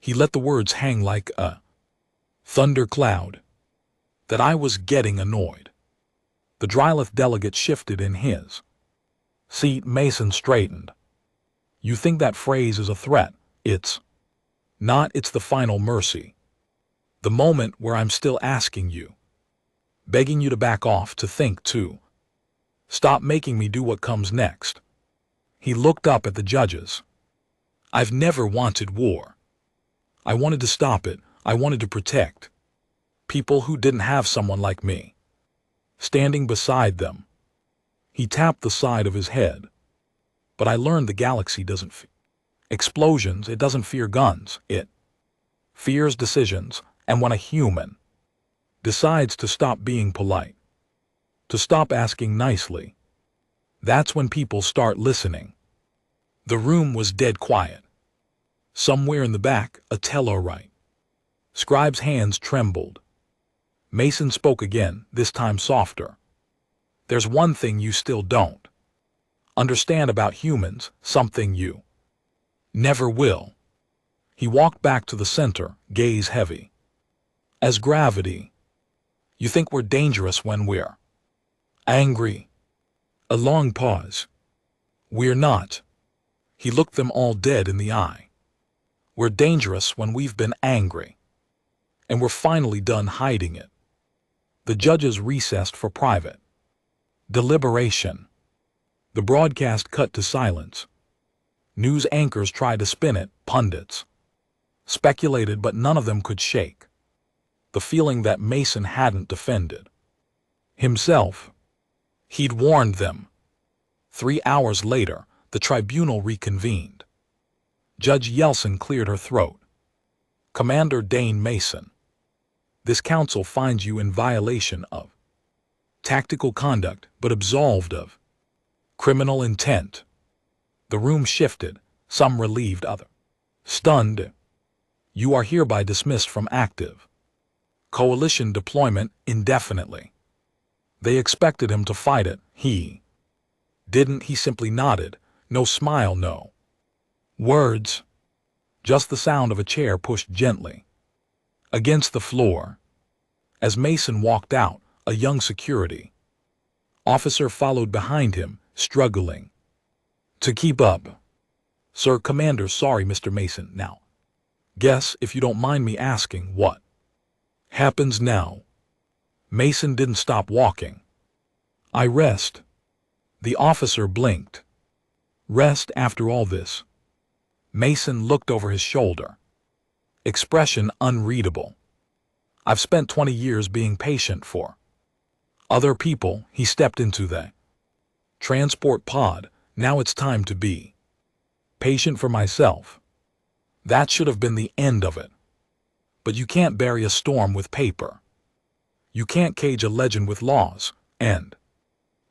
He let the words hang like a thundercloud, that I was getting annoyed. The Drylith delegate shifted in his seat. Mason straightened. You think that phrase is a threat? It's not. It's the final mercy. The moment where I'm still asking you, begging you to back off, to think, to stop making me do what comes next. He looked up at the judges. I've never wanted war. I wanted to stop it. I wanted to protect people who didn't have someone like me standing beside them. He tapped the side of his head. But I learned the galaxy doesn't fear explosions, it doesn't fear guns, it fears decisions. And when a human decides to stop being polite, to stop asking nicely, that's when people start listening. The room was dead quiet. Somewhere in the back, a Tellarite Scribe's hands trembled. Mason spoke again, this time softer. There's one thing you still don't understand about humans, something you never will. He walked back to the center, gaze heavy. As gravity. You think we're dangerous when we're angry. A long pause. We're not. He looked them all dead in the eye. We're dangerous when we've been angry. And we're finally done hiding it. The judges recessed for private deliberation. The broadcast cut to silence. News anchors tried to spin it, pundits speculated, but none of them could shake the feeling that Mason hadn't defended himself. He'd warned them. 3 hours later, the tribunal reconvened. Judge Yeltsin cleared her throat. Commander Dane Mason, this council finds you in violation of tactical conduct, but absolved of criminal intent. The room shifted, some relieved, others stunned. You are hereby dismissed from active coalition deployment indefinitely. They expected him to fight it. He didn't. He simply nodded. No smile, no words. Just the sound of a chair pushed gently against the floor. As Mason walked out, a young security officer followed behind him, struggling to keep up. Sir Commander, sorry, Mr. Mason. Now, guess, if you don't mind me asking, what happens now? Mason didn't stop walking. I rest. The officer blinked. Rest after all this? Mason looked over his shoulder. Expression unreadable. I've spent 20 years being patient for other people. He stepped into the transport pod. Now it's time to be patient for myself. That should have been the end of it. But you can't bury a storm with paper. You can't cage a legend with laws, and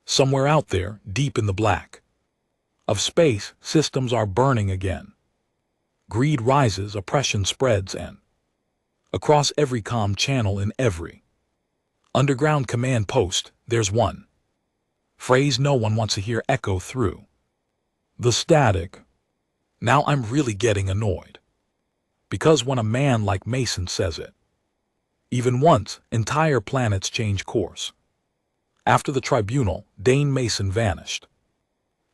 somewhere out there, deep in the black of space, systems are burning again. Greed rises, oppression spreads, and across every comm channel in every underground command post, there's one phrase no one wants to hear echo through the static. Now I'm really getting annoyed. Because when a man like Mason says it, even once, entire planets change course. After the tribunal, Dane Mason vanished.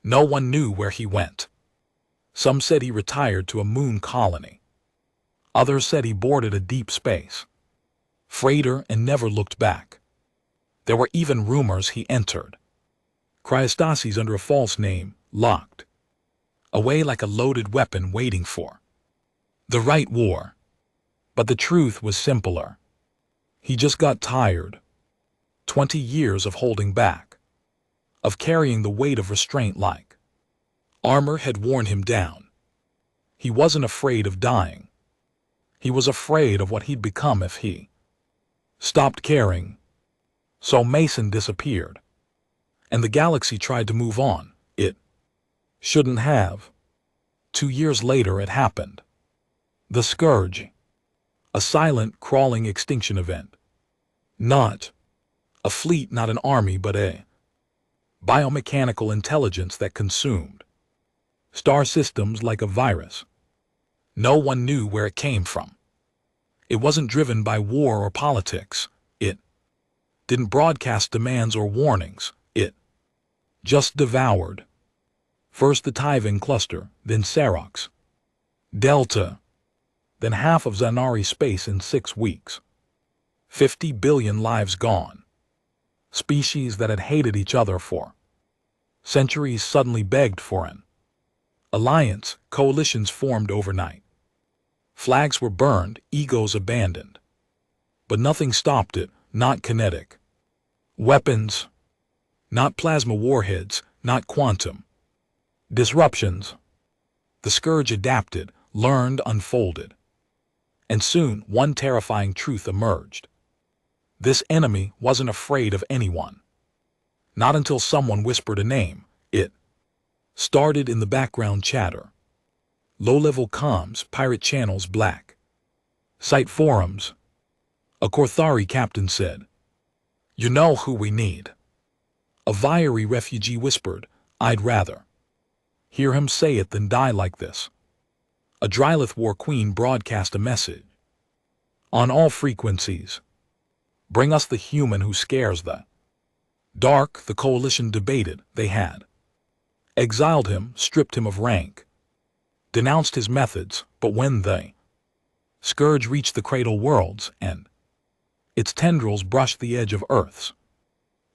No one knew where he went. Some said he retired to a moon colony. Others said he boarded a deep space freighter and never looked back. There were even rumors he entered cryostasis under a false name, locked away like a loaded weapon waiting for the right war. But the truth was simpler. He just got tired. 20 years of holding back, of carrying the weight of restraint like armor had worn him down. He wasn't afraid of dying. He was afraid of what he'd become if he stopped caring. So Mason disappeared. And the galaxy tried to move on. It shouldn't have. 2 years later it happened. The Scourge. A silent, crawling extinction event. Not a fleet, not an army, but a biomechanical intelligence that consumed star systems like a virus. No one knew where it came from. It wasn't driven by war or politics. It didn't broadcast demands or warnings. It just devoured. First the Tyvan cluster, then Serox, Delta, then half of Zanari space in 6 weeks. 50 billion lives gone. Species that had hated each other for centuries suddenly begged for an alliance. Coalitions formed overnight. Flags were burned, egos abandoned. But nothing stopped it, not kinetic weapons, not plasma warheads, not quantum disruptions. The Scourge adapted, learned, unfolded. And soon one terrifying truth emerged. This enemy wasn't afraid of anyone. Not until someone whispered a name. It started in the background chatter. Low-level comms, pirate channels, black Site forums. A Korthari captain said, "You know who we need." A Vieri refugee whispered, "I'd rather hear him say it than die like this." A Drylith war queen broadcast a message. On all frequencies. Bring us the human who scares the dark. The coalition debated. They had exiled him, stripped him of rank, denounced his methods, but when the scourge reached the cradle worlds and its tendrils brushed the edge of Earth's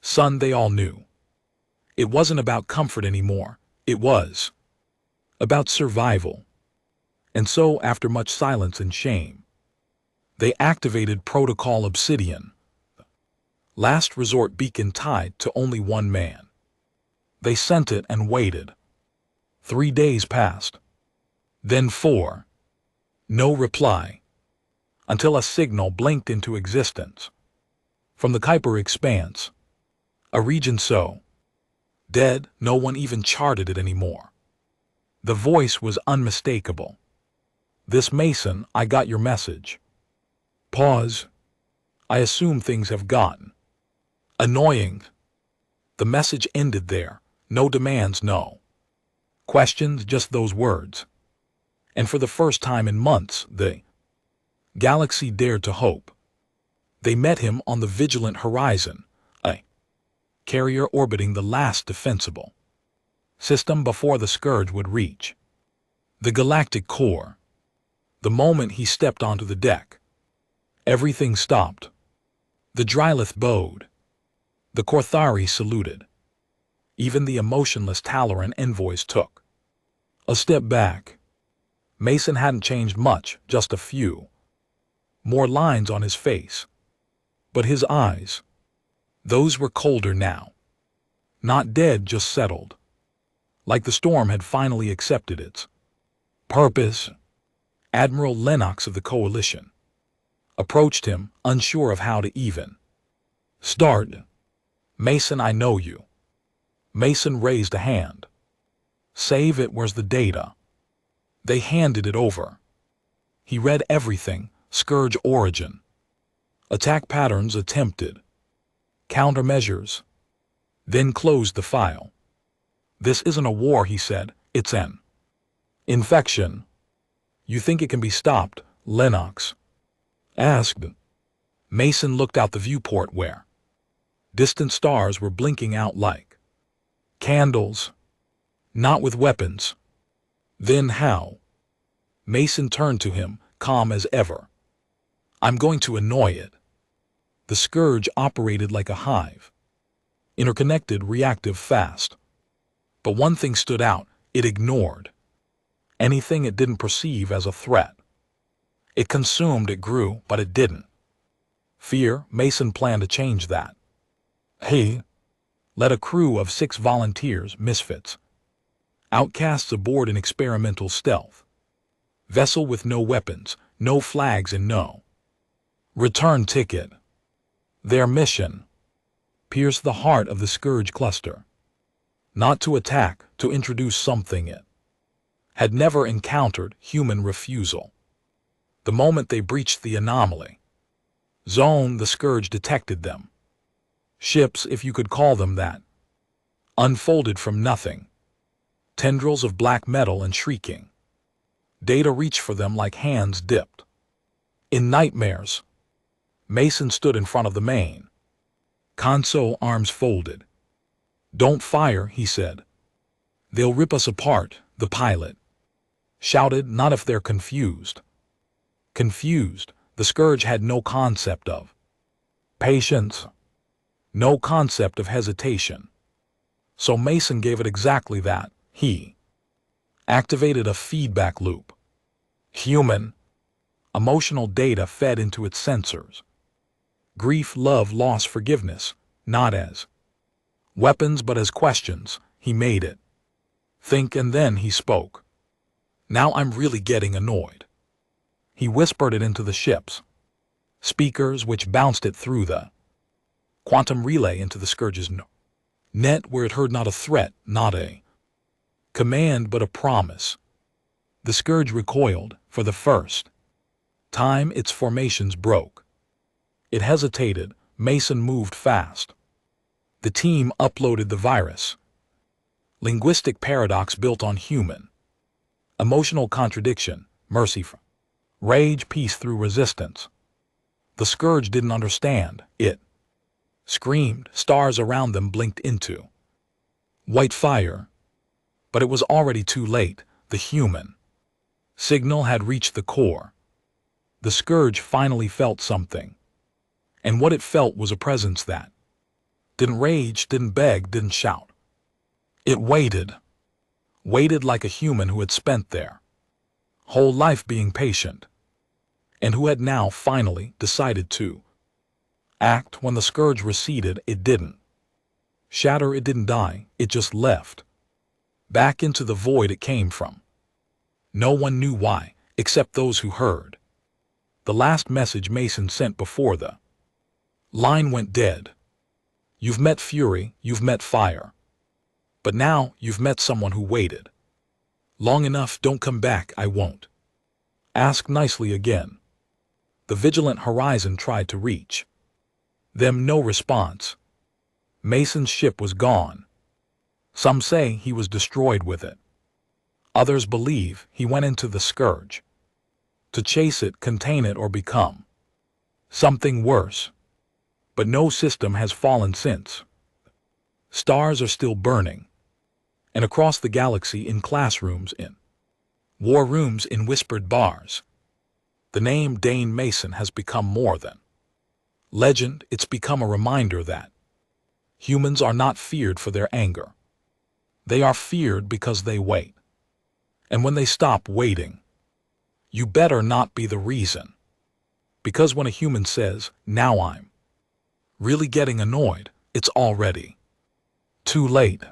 sun, they all knew. It wasn't about comfort anymore. It was about survival. And so, after much silence and shame, they activated Protocol Obsidian, last resort beacon tied to only one man. They sent it and waited. 3 days passed. Then 4. No reply. Until a signal blinked into existence. From the Kuiper expanse. A region so dead, no one even charted it anymore. The voice was unmistakable. "This Mason, I got your message." Pause. "I assume things have gotten annoying." The message ended there. No demands, no questions, just those words. And for the first time in months, the galaxy dared to hope. They met him on the Vigilant Horizon, a carrier orbiting the last defensible system before the scourge would reach the galactic core. The moment he stepped onto the deck, everything stopped. The Drylith bowed. The Korthari saluted. Even the emotionless Talaran envoys took a step back. Mason hadn't changed much, just a few more lines on his face. But his eyes, those were colder now. Not dead, just settled. Like the storm had finally accepted its purpose. Admiral Lennox of the Coalition approached him, unsure of how to even start. "Mason, I know you." Mason raised a hand. "Save it, where's the data?" They handed it over. He read everything: scourge origin, attack patterns attempted, countermeasures, then closed the file. "This isn't a war," he said. "It's an infection." "You think it can be stopped?" Lennox asked. Mason looked out the viewport where distant stars were blinking out like candles. "Not with weapons." "Then how?" Mason turned to him, calm as ever. "I'm going to annoy it." The scourge operated like a hive. Interconnected, reactive, fast. But one thing stood out: it ignored anything it didn't perceive as a threat. It consumed, it grew, but it didn't fear. Mason planned to change that. He led a crew of 6 volunteers, misfits, outcasts aboard an experimental stealth vessel with no weapons, no flags, and no return ticket. Their mission: pierce the heart of the Scourge cluster. Not to attack, to introduce something it had never encountered: human refusal. The moment they breached the anomaly zone, the Scourge detected them. Ships, if you could call them that, unfolded from nothing. Tendrils of black metal and shrieking data reached for them like hands dipped in nightmares. Mason stood in front of the main console, arms folded. "Don't fire," he said. "They'll rip us apart." The pilot shouted, "Not if they're confused." Confused. The Scourge had no concept of patience, no concept of hesitation. So Mason gave it exactly that. He activated a feedback loop. Human, emotional data fed into its sensors. Grief, love, loss, forgiveness, not as weapons but as questions. He made it think, and then he spoke. "Now I'm really getting annoyed." He whispered it into the ship's speakers, which bounced it through the quantum relay into the Scourge's net, where it heard not a threat, not a command, but a promise. The Scourge recoiled. For the first Time its formations broke. It hesitated. Mason moved fast. The team uploaded the virus. Linguistic paradox built on human. Emotional contradiction, mercy, rage, peace through resistance. The scourge didn't understand. It screamed. Stars around them blinked into white fire. But it was already too late. The human signal had reached the core. The scourge finally felt something. And what it felt was a presence that didn't rage, didn't beg, didn't shout. It waited. Waited like a human who had spent their whole life being patient, and who had now finally decided to act. When the scourge receded, it didn't shatter, it didn't die, it just left. Back into the void it came from. No one knew why, except those who heard. The last message Mason sent before the line went dead. You've met fury, you've met fire. But now you've met someone who waited long enough. Don't come back, I won't ask nicely again. The vigilant horizon tried to reach them, no response. Mason's ship was gone. Some say he was destroyed with it. Others believe he went into the scourge to chase it, contain it, or become something worse. But no system has fallen since. Stars are still burning. And across the galaxy, in classrooms, in war rooms, in whispered bars, the name Dane Mason has become more than legend. It's become a reminder that humans are not feared for their anger. They are feared because they wait. And when they stop waiting, you better not be the reason. Because when a human says, "Now I'm really getting annoyed," it's already too late.